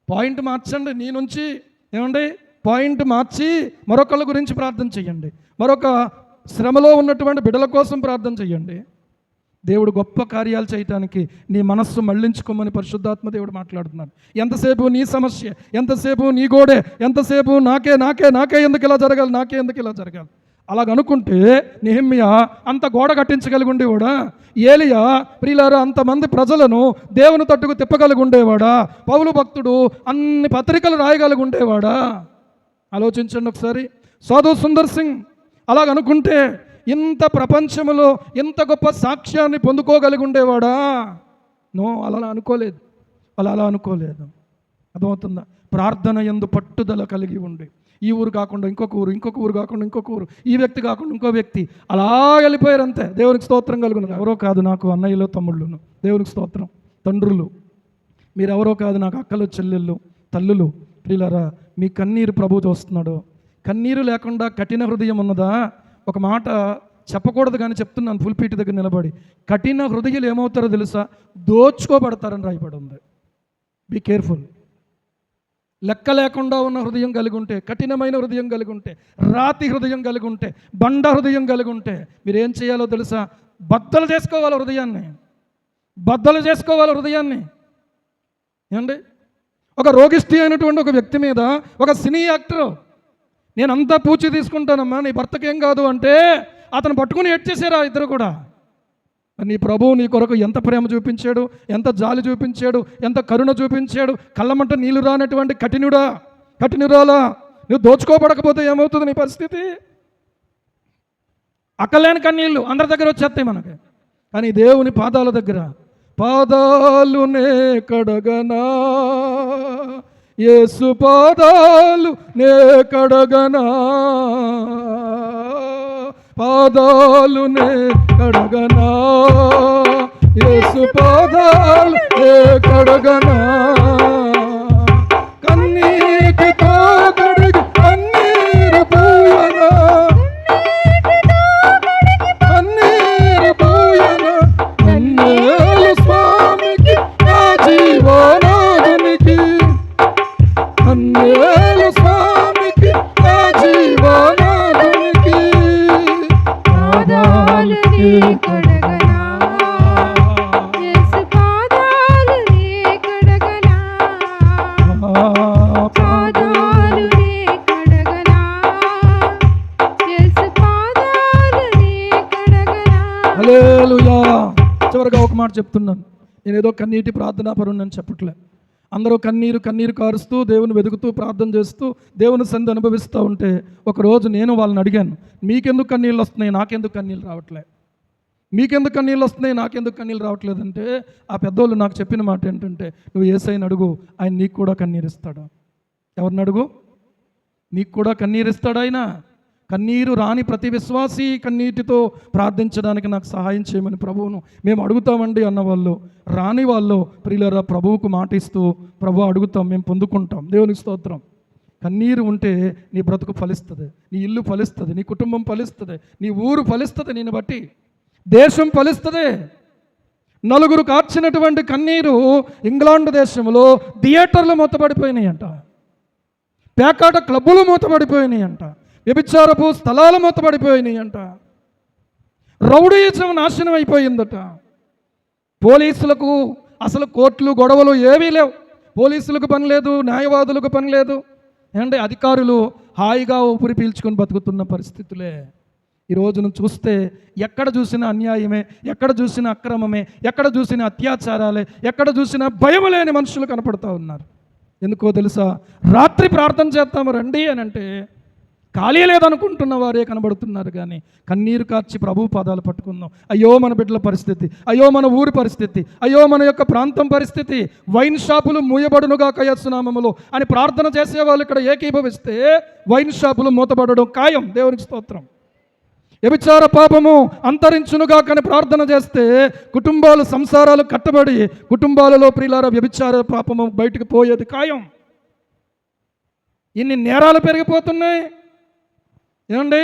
పాయింట్ మార్చండి. నీ నుంచి ఏమండి పాయింట్ మార్చి మరొకళ్ళ గురించి ప్రార్థన చేయండి. మరొక శ్రమలో ఉన్నటువంటి బిడ్డల కోసం ప్రార్థన చేయండి. దేవుడు గొప్ప కార్యాలు చేయటానికి నీ మనస్సు మళ్ళించుకోమని పరిశుద్ధాత్మ దేవుడు మాట్లాడుతున్నాడు. ఎంతసేపు నీ సమస్య, ఎంతసేపు నీ గోడే, ఎంతసేపు నాకే ఎందుకు ఇలా జరగాలి, అలాగనుకుంటే నెహెమ్యా అంత గోడ కట్టించగలిగి ఉండేవాడా? ఏలియా ప్రియులారా అంతమంది ప్రజలను దేవుని తట్టుకు తిప్పగలిగి ఉండేవాడా? పౌలు భక్తుడు అన్ని పత్రికలు రాయగలిగి ఉండేవాడా? ఆలోచించండి ఒకసారి. సాధు సుందర్ సింగ్ అలాగనుకుంటే ఇంత ప్రపంచంలో ఇంత గొప్ప సాక్ష్యాన్ని పొందుకోగలిగి ఉండేవాడా? నో, అలా అనుకోలేదు. అలా అనుకోలేదు. అర్థమవుతుందా? ప్రార్థన యందు పట్టుదల కలిగి ఉండి, ఈ ఊరు కాకుండా ఇంకొక ఊరు, ఇంకొక ఊరు కాకుండా ఇంకొక ఊరు, ఈ వ్యక్తి కాకుండా ఇంకో వ్యక్తి, అలా వెళ్ళిపోయారు అంతే. దేవునికి స్తోత్రం కలుగును. ఎవరో కాదు నాకు అన్నయ్యలో తమ్ముళ్ళును, దేవునికి స్తోత్రం. తండ్రులు మీరెవరో కాదు నాకు అక్కలు చెల్లెళ్ళు తల్లులు. ప్రియులారా, మీ కన్నీరు ప్రభు చూస్తున్నాడు. కన్నీరు లేకుండా కఠిన హృదయం ఉన్నదా? ఒక మాట చెప్పకూడదు కానీ చెప్తున్నాను ఫుల్పీటి దగ్గర నిలబడి. కఠిన హృదయాలు ఏమవుతారో తెలుసా? దోచుకోబడతారని రాయబడి ఉంది. Be careful. లెక్క లేకుండా ఉన్న హృదయం కలిగి ఉంటే, కఠినమైన హృదయం కలిగి ఉంటే, రాతి హృదయం కలిగి ఉంటే, బండ హృదయం కలిగి ఉంటే మీరు ఏం చేయాలో తెలుసా? బద్దలు చేసుకోవాలి హృదయాన్ని, బద్దలు చేసుకోవాలి హృదయాన్ని. ఏమండి, ఒక రోగిష్టి అయినటువంటి ఒక వ్యక్తి మీద ఒక సినీ యాక్టర్, నేనంతా పూచి తీసుకుంటానమ్మా, నీ భర్తకి ఏం కాదు అంటే అతను పట్టుకుని ఏడ్చేసారా ఇద్దరు కూడా. నీ ప్రభువు నీ కొరకు ఎంత ప్రేమ చూపించాడు, ఎంత జాలి చూపించాడు, ఎంత కరుణ చూపించాడు. కళ్ళమంట నీళ్ళు రానటువంటి కఠినురాలా నువ్వు దోచుకోబడకపోతే ఏమవుతుంది నీ పరిస్థితి? అక్కలేని కన్నీళ్ళు అందరి దగ్గర వచ్చేస్తాయి మనకి. కానీ దేవుని పాదాల దగ్గర, పాదాలు నే కడగనా, యేసు పాదాలు నే కడగనా, పాదాలు నే కడగనా, యేసు పాదాలు నే కడగనా, కన్నీటితో కడిగి కన్నీరు పూయనా, కన్నీరు పూయనా, కన్నీరు స్వామికి నా జీవనాదునికి, కన్నీరు స్వామికి నా జీవనాదునికి. పాదాలు నీ కడగనా, యేసు పాదాలు నీ కడగనా, పాదాలు నీ కడగనా, యేసు పాదాలు నీ కడగనా. హల్లెలూయా. చివరిగా ఒక మాట చెప్తున్నాను. నేనేదో కన్నీటి ప్రార్థనా పరుణ్ణి చెప్పట్లే. అందరూ కన్నీరు కారుస్తూ దేవుని వెతుకుతూ ప్రార్థన చేస్తూ దేవుని సన్నిధి అనుభవిస్తూ ఉంటే ఒకరోజు నేను వాళ్ళని అడిగాను, మీకెందుకు కన్నీళ్ళు వస్తున్నాయి, నాకెందుకు కన్నీళ్ళు రావట్లే, మీకెందుకు కన్నీళ్ళు వస్తున్నాయి, నాకెందుకు కన్నీళ్ళు రావట్లేదంటే ఆ పెద్దోళ్ళు నాకు చెప్పిన మాట ఏంటంటే, నువ్వు యేసయ్యని అడుగు, ఆయన నీకు కూడా కన్నీరు ఇస్తాడు. ఎవరిని అడుగు? నీకు కూడా కన్నీరు ఇస్తాడు ఆయన. కన్నీరు రాని ప్రతి విశ్వాసి కన్నీటితో ప్రార్థించడానికి నాకు సహాయం చేయమని ప్రభువును మేము అడుగుతామండి అన్నవాళ్ళు, రాని వాళ్ళు ప్రియులారా ప్రభువుకు మాటిస్తూ ప్రభు అడుగుతాం, మేము పొందుకుంటాం. దేవునికి స్తోత్రం. కన్నీరు ఉంటే నీ బ్రతుకు ఫలిస్తుంది, నీ ఇల్లు ఫలిస్తుంది, నీ కుటుంబం ఫలిస్తుంది, నీ ఊరు ఫలిస్తుంది, నేను బట్టి దేశం ఫలిస్తుంది. నలుగురు కార్చినటువంటి కన్నీరు ఇంగ్లాండ్ దేశంలో థియేటర్లు మూతపడిపోయినాయి అంట, పేకాట క్లబ్బులు మూతపడిపోయినాయి అంట, వ్యభిచారపు స్థలాలు మూతపడిపోయినాయి అంట, రౌడీయిజం నాశనం అయిపోయిందట. పోలీసులకు అసలు కోర్టులు గొడవలు ఏవీ లేవు, పోలీసులకు పని లేదు, న్యాయవాదులకు పని లేదు. అంటే అధికారులు హాయిగా ఊపిరి పీల్చుకొని బతుకుతున్న పరిస్థితులే. ఈ రోజును చూస్తే ఎక్కడ చూసినా అన్యాయమే, ఎక్కడ చూసినా అక్రమమే, ఎక్కడ చూసినా అత్యాచారాలే, ఎక్కడ చూసినా భయం లేని మనుషులు కనపడుతూ ఉన్నారు. ఎందుకో తెలుసా? రాత్రి ప్రార్థన చేస్తాము రండి అని అంటే ఖాళీ లేదనుకుంటున్న వారే కనబడుతున్నారు. కానీ కన్నీరు కార్చి ప్రభు పాదాలు పట్టుకుందాం. అయ్యో మన బిడ్డల పరిస్థితి, అయ్యో మన ఊరి పరిస్థితి, అయ్యో మన యొక్క ప్రాంతం పరిస్థితి, వైన్ షాపులు మూయబడునుగాక యేసు నామములో అని ప్రార్థన చేసేవాళ్ళు ఇక్కడ ఏకీభవిస్తే వైన్ షాపులు మూతబడడం ఖాయం. దేవునికి స్తోత్రం. వ్యభిచార పాపము అంతరించునుగా కానీ ప్రార్థన చేస్తే కుటుంబాలు సంసారాలు కట్టబడి కుటుంబాలలో ప్రియులారా వ్యభిచార పాపము బయటకు పోయేది ఖాయం. ఇన్ని నేరాలు పెరిగిపోతున్నాయి. ఏమండి,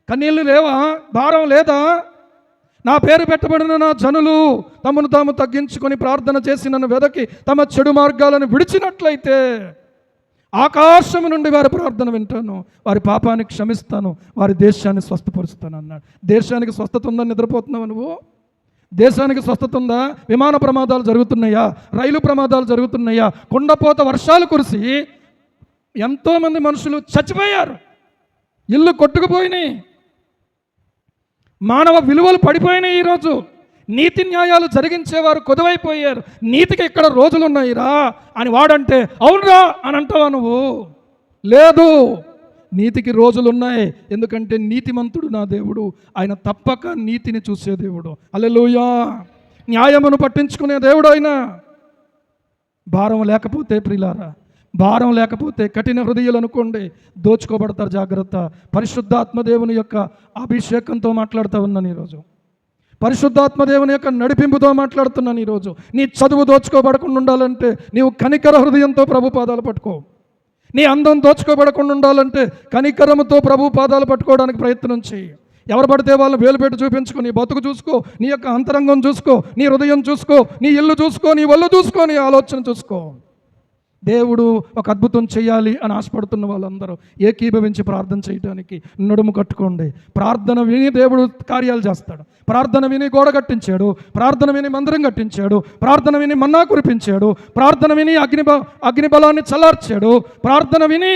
కన్నీళ్ళు లేవా? భారం లేదా? నా పేరు పెట్టబడిన నా జనులు తమను తాము తగ్గించుకొని ప్రార్థన చేసి నన్ను వెదకి తమ చెడు మార్గాలను విడిచినట్లయితే ఆకాశము నుండి వారి ప్రార్థన వింటాను, వారి పాపాన్ని క్షమిస్తాను, వారి దేశాన్ని స్వస్థపరుస్తాను అన్నాడు. దేశానికి స్వస్థత ఉందని నిద్రపోతున్నావు నువ్వు? దేశానికి స్వస్థత ఉందా? విమాన ప్రమాదాలు జరుగుతున్నాయా? రైలు ప్రమాదాలు జరుగుతున్నాయా? కుండపోత వర్షాలు కురిసి ఎంతోమంది మనుషులు చచ్చిపోయారు, ఇల్లు కొట్టుకుపోయినాయి, మానవ విలువలు పడిపోయినాయి. ఈరోజు నీతి న్యాయాలు జరిగించేవారు కొదువైపోయారు. నీతికి ఇక్కడ రోజులున్నాయిరా అని వాడంటే అవునరా అని అంటావా నువ్వు? లేదు. నీతికి రోజులు ఉన్నాయి, ఎందుకంటే నీతిమంతుడు నా దేవుడు, ఆయన తప్పక నీతిని చూసే దేవుడు. హల్లెలూయా. న్యాయమును పట్టించుకునే దేవుడు ఆయన. భారం లేకపోతే ప్రియులారా, భారం లేకపోతే కఠిన హృదయాలు అనుకోండి, దోచుకోబడతారు. జాగ్రత్త. పరిశుద్ధాత్మ దేవుని యొక్క అభిషేకంతో మాట్లాడుతూ ఉన్నాను ఈరోజు. పరిశుద్ధాత్మ దేవుని యొక్క నడిపింపుతో మాట్లాడుతున్నాను ఈరోజు. నీ చదువు దోచుకోబడకుండా ఉండాలంటే నీవు కనికర హృదయంతో ప్రభు పాదాలు పట్టుకో. నీ అందం దోచుకోబడకుండా ఉండాలంటే కనికరముతో ప్రభు పాదాలు పట్టుకోవడానికి ప్రయత్నం చేయి. ఎవరు పడితే వాళ్ళని వేలు పెట్టి చూపించుకో. నీ బతుకు చూసుకో, నీ యొక్క అంతరంగం చూసుకో, నీ హృదయం చూసుకో, నీ ఇల్లు చూసుకో, నీ ఒళ్ళు చూసుకో, నీ ఆలోచన చూసుకో. దేవుడు ఒక అద్భుతం చేయాలి అని ఆశపడుతున్న వాళ్ళందరూ ఏకీభవించి ప్రార్థన చేయడానికి నడుము కట్టుకోండి. ప్రార్థన విని దేవుడు కార్యాలు చేస్తాడు. ప్రార్థన విని గోడ కట్టించాడు, ప్రార్థన విని మందిరం కట్టించాడు, ప్రార్థన విని మన్నా కురిపించాడు, ప్రార్థన విని అగ్నిబలాన్ని చల్లార్చాడు, ప్రార్థన విని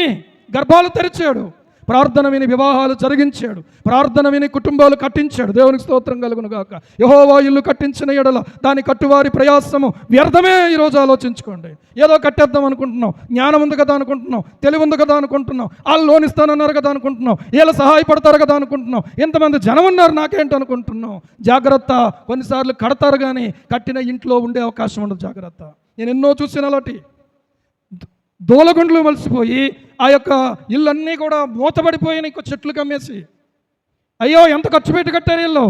గర్భాలు తెరిచాడు, ప్రార్థన విని వివాహాలు జరిగించాడు, ప్రార్థన విని కుటుంబాలు కట్టించాడు. దేవునికి స్తోత్రం కలుగును గాక. యెహోవా ఇల్లు కట్టించిన ఎడల దాని కట్టువారి ప్రయాసము వ్యర్థమే. ఈరోజు ఆలోచించుకోండి. ఏదో కట్టేద్దాం అనుకుంటున్నాం, జ్ఞానం ఉంది కదా అనుకుంటున్నాం, తెలివి ఉంది కదా అనుకుంటున్నాం, వాళ్ళు లోన్ ఇస్తానన్నారు కదా అనుకుంటున్నాం, వీళ్ళు సహాయపడతారు కదా అనుకుంటున్నాం, ఎంతమంది జనం ఉన్నారు నాకేంటి అనుకుంటున్నాం. జాగ్రత్త. కొన్నిసార్లు కడతారు కానీ కట్టిన ఇంట్లో ఉండే అవకాశం ఉండదు. జాగ్రత్త. నేను ఎన్నో చూసిన అలాంటి దూలగుండ్లు మలిసిపోయి ఆ యొక్క ఇళ్ళన్నీ కూడా మూతపడిపోయి ఇంకో చెట్లు కమ్మేసి, అయ్యో ఎంత ఖర్చు పెట్టి కట్టారు వీళ్ళు,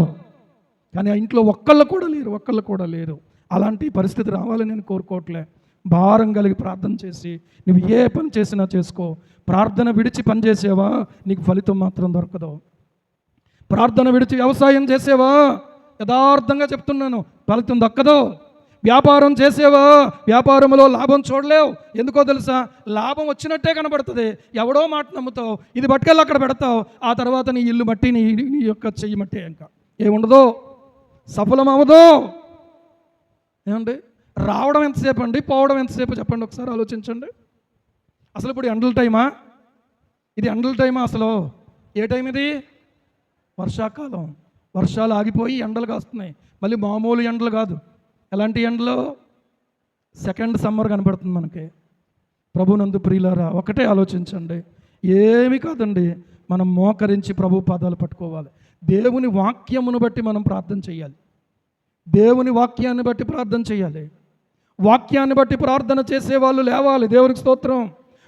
కానీ ఆ ఇంట్లో ఒక్కళ్ళు కూడా లేరు. అలాంటి పరిస్థితి రావాలని నేను కోరుకోవట్లే. భారం కలిగి ప్రార్థన చేసి నువ్వు ఏ పని చేసినా చేసుకో. ప్రార్థన విడిచి పని చేసేవా, నీకు ఫలితం మాత్రం దొరకదు. ప్రార్థన విడిచి వ్యవసాయం చేసేవా, యథార్థంగా చెప్తున్నాను, ఫలితం దక్కదు. వ్యాపారం చేసేవా, వ్యాపారంలో లాభం చూడలేవు. ఎందుకో తెలుసా? లాభం వచ్చినట్టే కనబడుతుంది. ఎవడో మాట నమ్ముతావు, ఇది పట్టుకెళ్ళి అక్కడ పెడతావు, ఆ తర్వాత నీ ఇల్లు మట్టి, నీ యొక్క చెయ్యి మట్టి, ఇంకా ఏముండదు, సఫలం అవ్వదు. ఏమండి? రావడం ఎంతసేపు అండి, పోవడం ఎంతసేపు చెప్పండి ఒకసారి ఆలోచించండి. అసలు ఇప్పుడు ఎండల టైమా? ఇది ఎండల టైమా అసలు? ఏ టైం ఇది? వర్షాకాలం. వర్షాలు ఆగిపోయి ఎండలు కాస్తున్నాయి. మళ్ళీ మామూలు ఎండలు కాదు. ఎలాంటి ఎండలో? సెకండ్ సమ్మర్ కనబడుతుంది మనకి. ప్రభునందు ప్రియులారా, ఒకటే ఆలోచించండి, ఏమి కాదండి, మనం మోకరించి ప్రభు పాదాలు పట్టుకోవాలి. దేవుని వాక్యమును బట్టి మనం ప్రార్థన చేయాలి. దేవుని వాక్యాన్ని బట్టి ప్రార్థన చేయాలి. వాక్యాన్ని బట్టి ప్రార్థన చేసేవాళ్ళు లేవాలి. దేవునికి స్తోత్రం.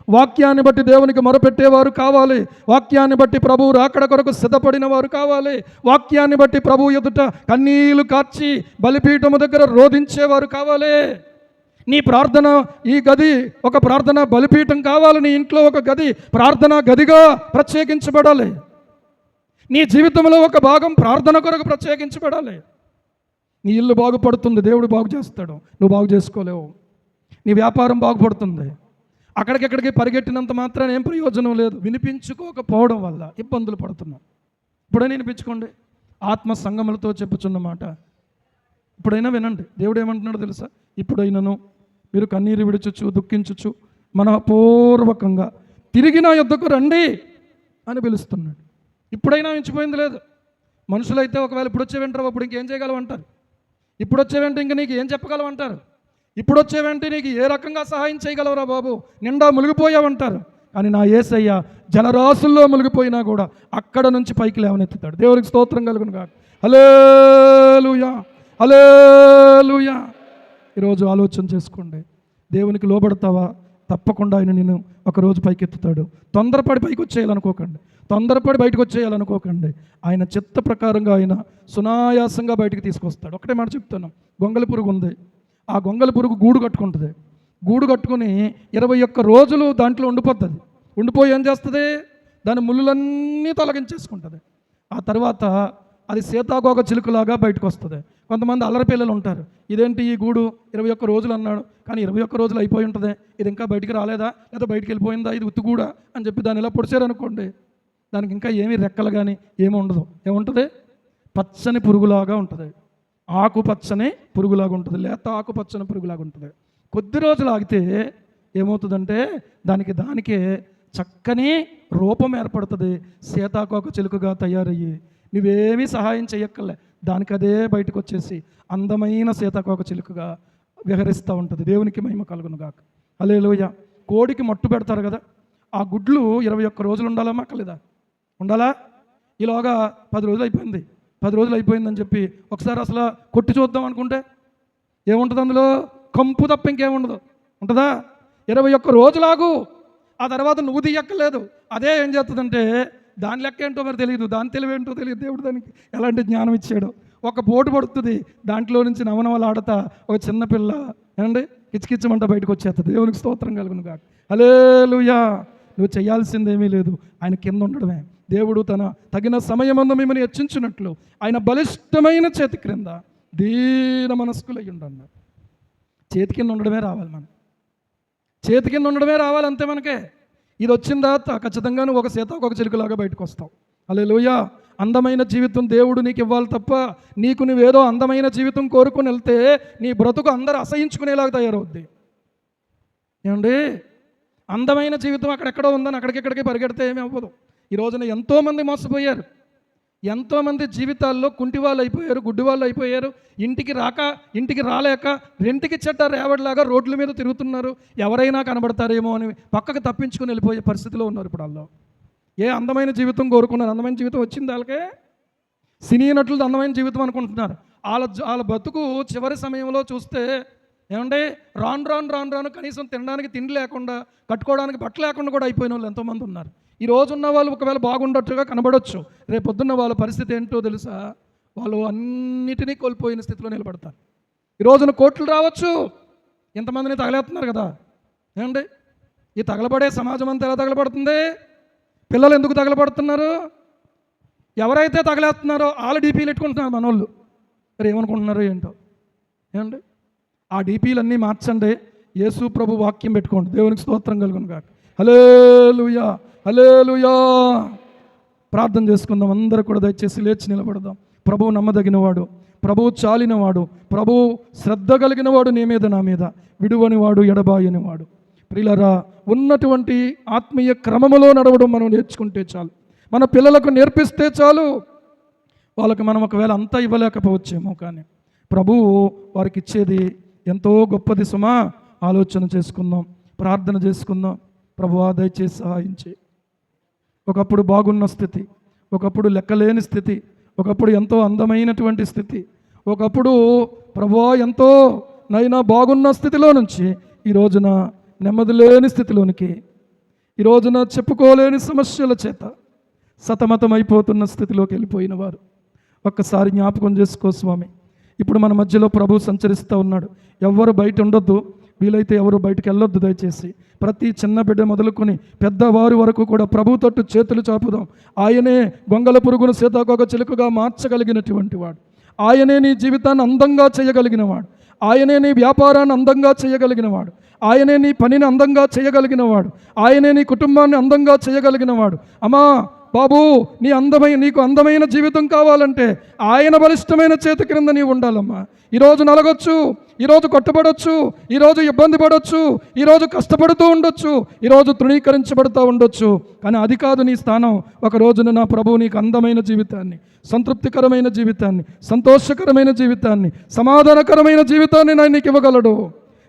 వాక్యాన్ని బట్టి దేవునికి మొరపెట్టేవారు కావాలి. వాక్యాన్ని బట్టి ప్రభువు రాకడ కొరకు సిద్ధపడిన వారు కావాలి. వాక్యాన్ని బట్టి ప్రభువు ఎదుట కన్నీళ్లు కార్చి బలిపీఠము దగ్గర రోధించేవారు కావాలి. నీ ప్రార్థన ఈ గది ఒక ప్రార్థన బలిపీఠం కావాలి. నీ ఇంట్లో ఒక గది ప్రార్థన గదిగా ప్రత్యేకించబడాలి. నీ జీవితంలో ఒక భాగం ప్రార్థన కొరకు ప్రత్యేకించబడాలి. నీ ఇల్లు బాగుపడుతుంది, దేవుడు బాగు చేస్తాడు, నువ్వు బాగు చేసుకోలేవు. నీ వ్యాపారం బాగుపడుతుంది. అక్కడికెక్కడికి పరిగెట్టినంత మాత్రాన ఏం ప్రయోజనం లేదు. వినిపించుకోకపోవడం వల్ల ఇబ్బందులు పడుతున్నాం. ఇప్పుడైనా వినిపించుకోండి. ఆత్మ సంగములతో చెప్పుచున్నమాట ఇప్పుడైనా వినండి. దేవుడు ఏమంటున్నాడో తెలుసా? ఇప్పుడైనాను మీరు కన్నీరు విడుచుచు దుఃఖించుచు మనపూర్వకంగా తిరిగి నా యొద్దకు రండి అని పిలుస్తున్నాడు. ఇప్పుడైనా మించిపోయింది లేదు. మనుషులైతే ఒకవేళ ఇప్పుడు వచ్చే వెంటారు, అప్పుడు ఇంకేం చేయగలవు అంటారు. ఇప్పుడు వచ్చే వెంట ఇంక నీకు ఏం చెప్పగలవు అంటారు. ఇప్పుడు వచ్చే వెంట నీకు ఏ రకంగా సహాయం చేయగలవురా బాబు, నిండా మునిగిపోయావంటారు. కానీ నా యేసయ్య జలరాశుల్లో మునిగిపోయినా కూడా అక్కడ నుంచి పైకి లేవనెత్తుతాడు. దేవునికి స్తోత్రం కలుగును గాక. హల్లెలూయా, హల్లెలూయా. ఈరోజు ఆలోచన చేసుకోండి. దేవునికి లోబడతావా? తప్పకుండా ఆయన నేను ఒకరోజు పైకెత్తుతాడు. తొందరపడి పైకి వచ్చేయాలనుకోకండి, తొందరపడి బయటకు వచ్చేయాలనుకోకండి. ఆయన చిత్త ప్రకారంగా ఆయన సునాయాసంగా బయటికి తీసుకొస్తాడు. ఒకటే మాట చెప్తాను. గొంగళి పురుగు ఉంది. ఆ గొంగళి పురుగు గూడు కట్టుకుంటుంది. గూడు కట్టుకుని 21 రోజులు దాంట్లో ఉండిపోతుంది. ఉండిపోయి ఏం చేస్తుంది? దాని ముళ్ళులన్నీ తొలగించేసుకుంటుంది. ఆ తర్వాత అది సీతాకోక చిలుకలాగా బయటకు వస్తుంది. కొంతమంది అల్లరి పిల్లలు ఉంటారు, ఇదేంటి ఈ గూడు 21 రోజులు అన్నాడు, కానీ 21 రోజులు అయిపోయి ఉంటుంది, ఇది ఇంకా బయటికి రాలేదా, లేదా బయటికి వెళ్ళిపోయిందా, ఇది ఉత్తుగూడా అని చెప్పి దాన్ని ఇలా పొడిచారనుకోండి, దానికి ఇంకా ఏమీ రెక్కలు కానీ ఏమి ఉండదు. ఏముంటుంది? పచ్చని పురుగులాగా ఉంటుంది. ఆకుపచ్చని పురుగులాగా ఉంటుంది, లేత ఆకుపచ్చని పురుగులాగా ఉంటుంది. కొద్ది రోజులు ఆగితే ఏమవుతుందంటే దానికే చక్కని రూపం ఏర్పడుతుంది. సీతాకోక చిలుకగా తయారయ్యి నువ్వేమీ సహాయం చేయక్కర్లే, దానికి అదే బయటకు వచ్చేసి అందమైన సీతాకోక చిలుకగా విహరిస్తూ ఉంటుంది. దేవునికి మహిమ కలుగును గాక. హల్లెలూయా. కోడికి మట్టు పెడతారు కదా, ఆ గుడ్లు 21 రోజులు ఉండాలా అక్కర్లేదా? ఉండాలా? ఈలోగా 10 రోజులు అయిపోయింది, 10 రోజులు అయిపోయిందని చెప్పి ఒకసారి అసలు కొట్టి చూద్దాం అనుకుంటే ఏముంటుంది అందులో? కంపు తప్ప ఇంకేముండదు. ఉంటుందా? 21 రోజులాగు, ఆ తర్వాత నువ్వు తీయక్కర్లేదు. అదే ఏం చేస్తుందంటే దాని లెక్క ఏంటో మరి తెలియదు, దాని తెలివి ఏంటో తెలియదు. దేవుడు దానికి ఎలాంటి జ్ఞానం ఇచ్చాడు. ఒక బోటు పడుతుంది, దాంట్లో నుంచి నవనవలు ఆడతా ఒక చిన్న పిల్ల ఏమండి కిచకిచ్చమంట బయటకు వచ్చేస్తుంది. దేవునికి స్తోత్రం కలుగును గాక. హల్లెలూయా. నువ్వు చేయాల్సిందేమీ లేదు, ఆయన కింద ఉండడమే. దేవుడు తన తగిన సమయమందు మిమ్మల్ని హెచ్చించినట్లు ఆయన బలిష్టమైన చేతి క్రింద దీన మనస్కులై ఉండండి. చేతి కింద ఉండడమే రావాలి, మనం చేతి కింద ఉండడమే రావాలి అంతే. మనకే ఇది వచ్చిన తర్వాత ఖచ్చితంగా నువ్వు ఒక సీతాకొక చిలుకలాగా బయటకు వస్తావు. హల్లెలూయా. అందమైన జీవితం దేవుడు నీకు ఇవ్వాలి తప్ప నీకు నువ్వేదో అందమైన జీవితం కోరుకుని వెళ్తే నీ బ్రతుకు అందరూ అసహించుకునేలాగా తయారవుద్ది. ఏమండి, అందమైన జీవితం అక్కడెక్కడో ఉందని అక్కడికెక్కడికి పరిగెడితే ఏమీ అవ్వదు. ఈ రోజున ఎంతోమంది మోసపోయారు, ఎంతోమంది జీవితాల్లో కుంటి వాళ్ళు అయిపోయారు, గుడ్డి వాళ్ళు అయిపోయారు. ఇంటికి రాలేక రెంటికి చెడ్డ రేవడిలాగా రోడ్ల మీద తిరుగుతున్నారు. ఎవరైనా కనబడతారేమో అని పక్కకు తప్పించుకుని వెళ్ళిపోయే పరిస్థితిలో ఉన్నారు ఇప్పుడు వాళ్ళు. ఏ అందమైన జీవితం కోరుకున్నారు? అందమైన జీవితం వచ్చింది వాళ్ళకే. సినీ నటులది అందమైన జీవితం అనుకుంటున్నారు. వాళ్ళ బతుకు చివరి సమయంలో చూస్తే ఏమంటే రాను కనీసం తినడానికి తిండి లేకుండా, కట్టుకోవడానికి బట్టలు లేకుండా కూడా అయిపోయిన వాళ్ళు ఎంతోమంది ఉన్నారు. ఈ రోజు ఉన్న వాళ్ళు ఒకవేళ బాగుండొచ్చుగా కనబడవచ్చు, రేపొద్దున్న వాళ్ళ పరిస్థితి ఏంటో తెలుసా? వాళ్ళు అన్నిటినీ కోల్పోయిన స్థితిలో నిలబడతారు. ఈ రోజున కోట్లు రావచ్చు, ఇంతమందిని తగలేస్తున్నారు కదా. ఏమండి, ఈ తగలబడే సమాజం అంతా ఎలా తగలబడుతుంది? పిల్లలు ఎందుకు తగలబడుతున్నారు? ఎవరైతే తగలేస్తున్నారో వాళ్ళ డీపీలు పెట్టుకుంటున్నారు మనోళ్ళు. మరి ఏమనుకుంటున్నారో ఏంటో. ఏమండి, ఆ డీపీలన్నీ మార్చండి, యేసు ప్రభు వాక్యం పెట్టుకోండి. దేవునికి స్తోత్రం కలుగును గాక. హల్లెలూయా, హల్లెలూయా. ప్రార్థన చేసుకుందాం. అందరూ కూడా దయచేసి లేచి నిలబడదాం. ప్రభువు నమ్మదగినవాడు, ప్రభువు చాలినవాడు, ప్రభువు శ్రద్ధ కలిగినవాడు, నీ మీద నా మీద విడువనివాడు, ఎడబాయనివాడు. ప్రియులారా, ఉన్నటువంటి ఆత్మీయ క్రమములో నడవడం మనం నేర్చుకుంటే చాలు, మన పిల్లలకు నేర్పిస్తే చాలు. వాళ్ళకి మనం ఒకవేళ అంతా ఇవ్వలేకపోవచ్చేమో, కానీ ప్రభువు వారికి ఇచ్చేది ఎంతో గొప్పది సుమా. ఆలోచన చేసుకుందాం, ప్రార్థన చేసుకుందాం. ప్రభువా దయచేసి సహాయించి. ఒకప్పుడు బాగున్న స్థితి, ఒకప్పుడు లెక్కలేని స్థితి, ఒకప్పుడు ఎంతో అందమైనటువంటి స్థితి, ఒకప్పుడు ప్రభువా ఎంతో నైనా బాగున్న స్థితిలో నుంచి ఈ రోజున నెమ్మది లేని స్థితిలోనికి, ఈ రోజున చెప్పుకోలేని సమస్యల చేత సతమతమైపోతున్న స్థితిలోకి వెళ్ళిపోయిన వారు ఒక్కసారి జ్ఞాపకం చేసుకో స్వామి. ఇప్పుడు మన మధ్యలో ప్రభు సంచరిస్తూ ఉన్నాడు. ఎవరు బయట ఉండొద్దు, వీలైతే ఎవరు బయటకు వెళ్ళొద్దు దయచేసి. ప్రతి చిన్న బిడ్డ మొదలుకొని పెద్దవారి వరకు కూడా ప్రభు తట్టు చేతులు చాపుదాం. ఆయనే గొంగల పురుగును సీతాకోక చిలుకగా మార్చగలిగినటువంటి వాడు. ఆయనే నీ జీవితాన్ని అందంగా చేయగలిగినవాడు. ఆయనే నీ వ్యాపారాన్ని అందంగా చేయగలిగినవాడు. ఆయనే నీ పనిని అందంగా చేయగలిగినవాడు. ఆయనే నీ కుటుంబాన్ని అందంగా చేయగలిగినవాడు. అమ్మా బాబు, నీకు అందమైన జీవితం కావాలంటే ఆయన బలిష్టమైన చేతి క్రింద నీవు ఉండాలమ్మా. ఈరోజు నలగొచ్చు, ఈరోజు కొట్టబడొచ్చు, ఈరోజు ఇబ్బంది పడవచ్చు, ఈరోజు కష్టపడుతూ ఉండొచ్చు, ఈరోజు తృణీకరించబడుతూ ఉండొచ్చు, కానీ అది కాదు నీ స్థానం. ఒక రోజున నా ప్రభువు నీకు అందమైన జీవితాన్ని, సంతృప్తికరమైన జీవితాన్ని, సంతోషకరమైన జీవితాన్ని, సమాధానకరమైన జీవితాన్ని నేను నీకు ఇవ్వగలడు.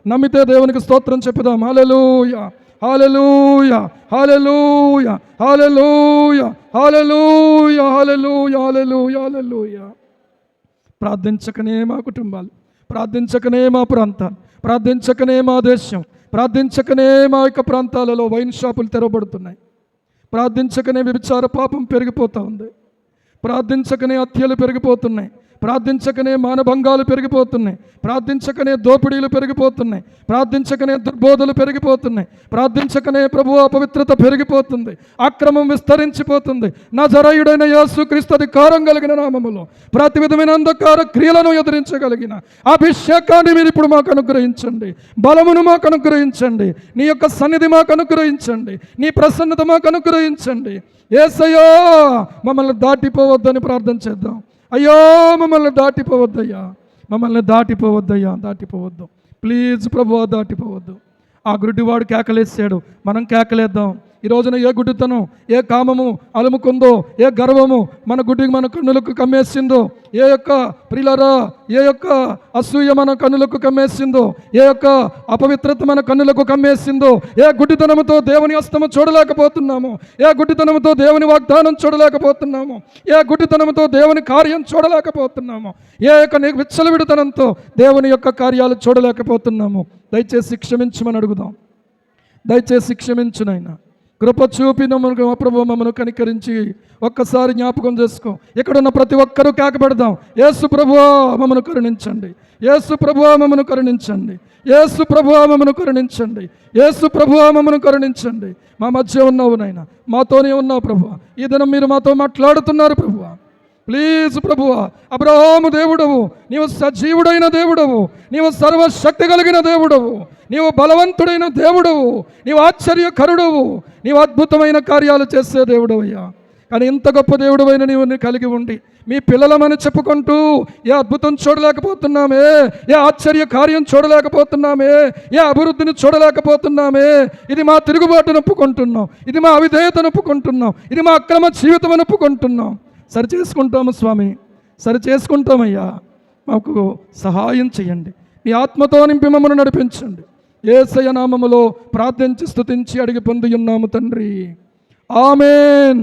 నమ్మితే దేవునికి స్తోత్రం చెప్పుదాం. హల్లెలూయా, హల్లెలూయా, హల్లెలూయా, హల్లెలూయా, హల్లెలూయా, హల్లెలూయా, హల్లెలూయా, హల్లెలూయా. ప్రార్థించకనే మా కుటుంబాలు, ప్రార్థించకనే మా ప్రాంతాలు, ప్రార్థించకనే మా దేశం, ప్రార్థించకనే మా యొక్క ప్రాంతాలలో వైన్ షాపులు తెరవబడుతున్నాయి. ప్రార్థించకనే వ్యభిచార పాపం పెరిగిపోతూ ఉంది. ప్రార్థించకనే హత్యలు పెరిగిపోతున్నాయి. ప్రార్థించకనే మానభంగాలు పెరిగిపోతున్నాయి. ప్రార్థించకనే దోపిడీలు పెరిగిపోతున్నాయి. ప్రార్థించకనే దుర్బోధలు పెరిగిపోతున్నాయి. ప్రార్థించకనే ప్రభువు అపవిత్రత పెరిగిపోతుంది. అక్రమం విస్తరించిపోతుంది. నజరేయుడైన యేసుక్రీస్తు అధికారం కలిగిన నామములో ప్రతి విధమైన అంధకార క్రియలను ఎదిరించగలిగిన అభిషేకాన్ని మీరు ఇప్పుడు మాకు అనుగ్రహించండి. బలమును మాకు అనుగ్రహించండి. నీ యొక్క సన్నిధి మాకు అనుగ్రహించండి. నీ ప్రసన్నత మాకు అనుగ్రహించండి. యేసయ్యా, మమ్మల్ని దాటిపోవద్దని ప్రార్థన చేద్దాం. అయ్యో, మమ్మల్ని దాటిపోవద్దయ్యా, మమ్మల్ని దాటిపోవద్దయ్యా, దాటిపోవద్దు ప్లీజ్ ప్రభువా, దాటిపోవద్దు. ఆ గుడ్డివాడు కేకలేసాడు, మనం కేకలేద్దాం. ఈ రోజున ఏ గుడ్డితనం, ఏ కామము అలుముకుందో, ఏ గర్వము మన కన్నులకు కమ్మేసిందో, ఏ యొక్క ప్రియులారా ఏ యొక్క అసూయ మన కన్నులకు కమ్మేసిందో, ఏ యొక్క అపవిత్రత మన కన్నులకు కమ్మేసిందో, ఏ గుడ్డితనముతో దేవుని హస్తము చూడలేకపోతున్నాము, ఏ గుడ్డితనముతో దేవుని వాగ్దానం చూడలేకపోతున్నాము, ఏ గుడ్డితనముతో దేవుని కార్యం చూడలేకపోతున్నాము, ఏ యొక్క విచ్చలవిడితనంతో దేవుని యొక్క కార్యాలు చూడలేకపోతున్నాము. దయచేసి క్షమించమని అడుగుదాం. దయచేసి క్షమించునైనా, కృప చూపి ప్రభు మమ్మను కనికరించి ఒక్కసారి జ్ఞాపకం చేసుకో. ఇక్కడున్న ప్రతి ఒక్కరూ కేకపెడదాం, యేసు ప్రభువా మమ్మను కరుణించండి, యేసు ప్రభువా మమ్మను కరుణించండి, యేసు ప్రభువా మమ్మను కరుణించండి, యేసు ప్రభువా మమ్మను కరుణించండి. మా మధ్య ఉన్నావు నాయన, మాతోనే ఉన్నావు ప్రభువా. ఈ దినం మీరు మాతో మాట్లాడుతున్నారు ప్రభువా. ప్లీజ్ ప్రభువా, అబ్రహాము దేవుడవు, నీవు సజీవుడైన దేవుడవు, నీవు సర్వశక్తి కలిగిన దేవుడవు, నీవు బలవంతుడైన దేవుడవు, నీవు ఆశ్చర్యకరుడవు, నీవు అద్భుతమైన కార్యాలు చేసే దేవుడవు అయ్యా. కానీ ఇంత గొప్ప దేవుడవైన నీవు కలిగి ఉండి మీ పిల్లలమని చెప్పుకుంటూ ఏ అద్భుతం చూడలేకపోతున్నామే, ఏ ఆశ్చర్య కార్యం చూడలేకపోతున్నామే, ఏ అభివృద్ధిని చూడలేకపోతున్నామే. ఇది మా తిరుగుబాటును ఒప్పుకుంటున్నాం, ఇది మా అవిధేయతను ఒప్పుకుంటున్నాం, ఇది మా అక్రమ జీవితం ఒప్పుకుంటున్నాం. సరి చేసుకుంటాము స్వామి, సరి చేసుకుంటామయ్యా. మాకు సహాయం చేయండి, మీ ఆత్మతో నింపి మమ్మల్ని నడిపించండి. యేసయ్య నామములో ప్రార్థించి స్తుతించి అడిగి పొంది ఉన్నాము తండ్రి. ఆమేన్.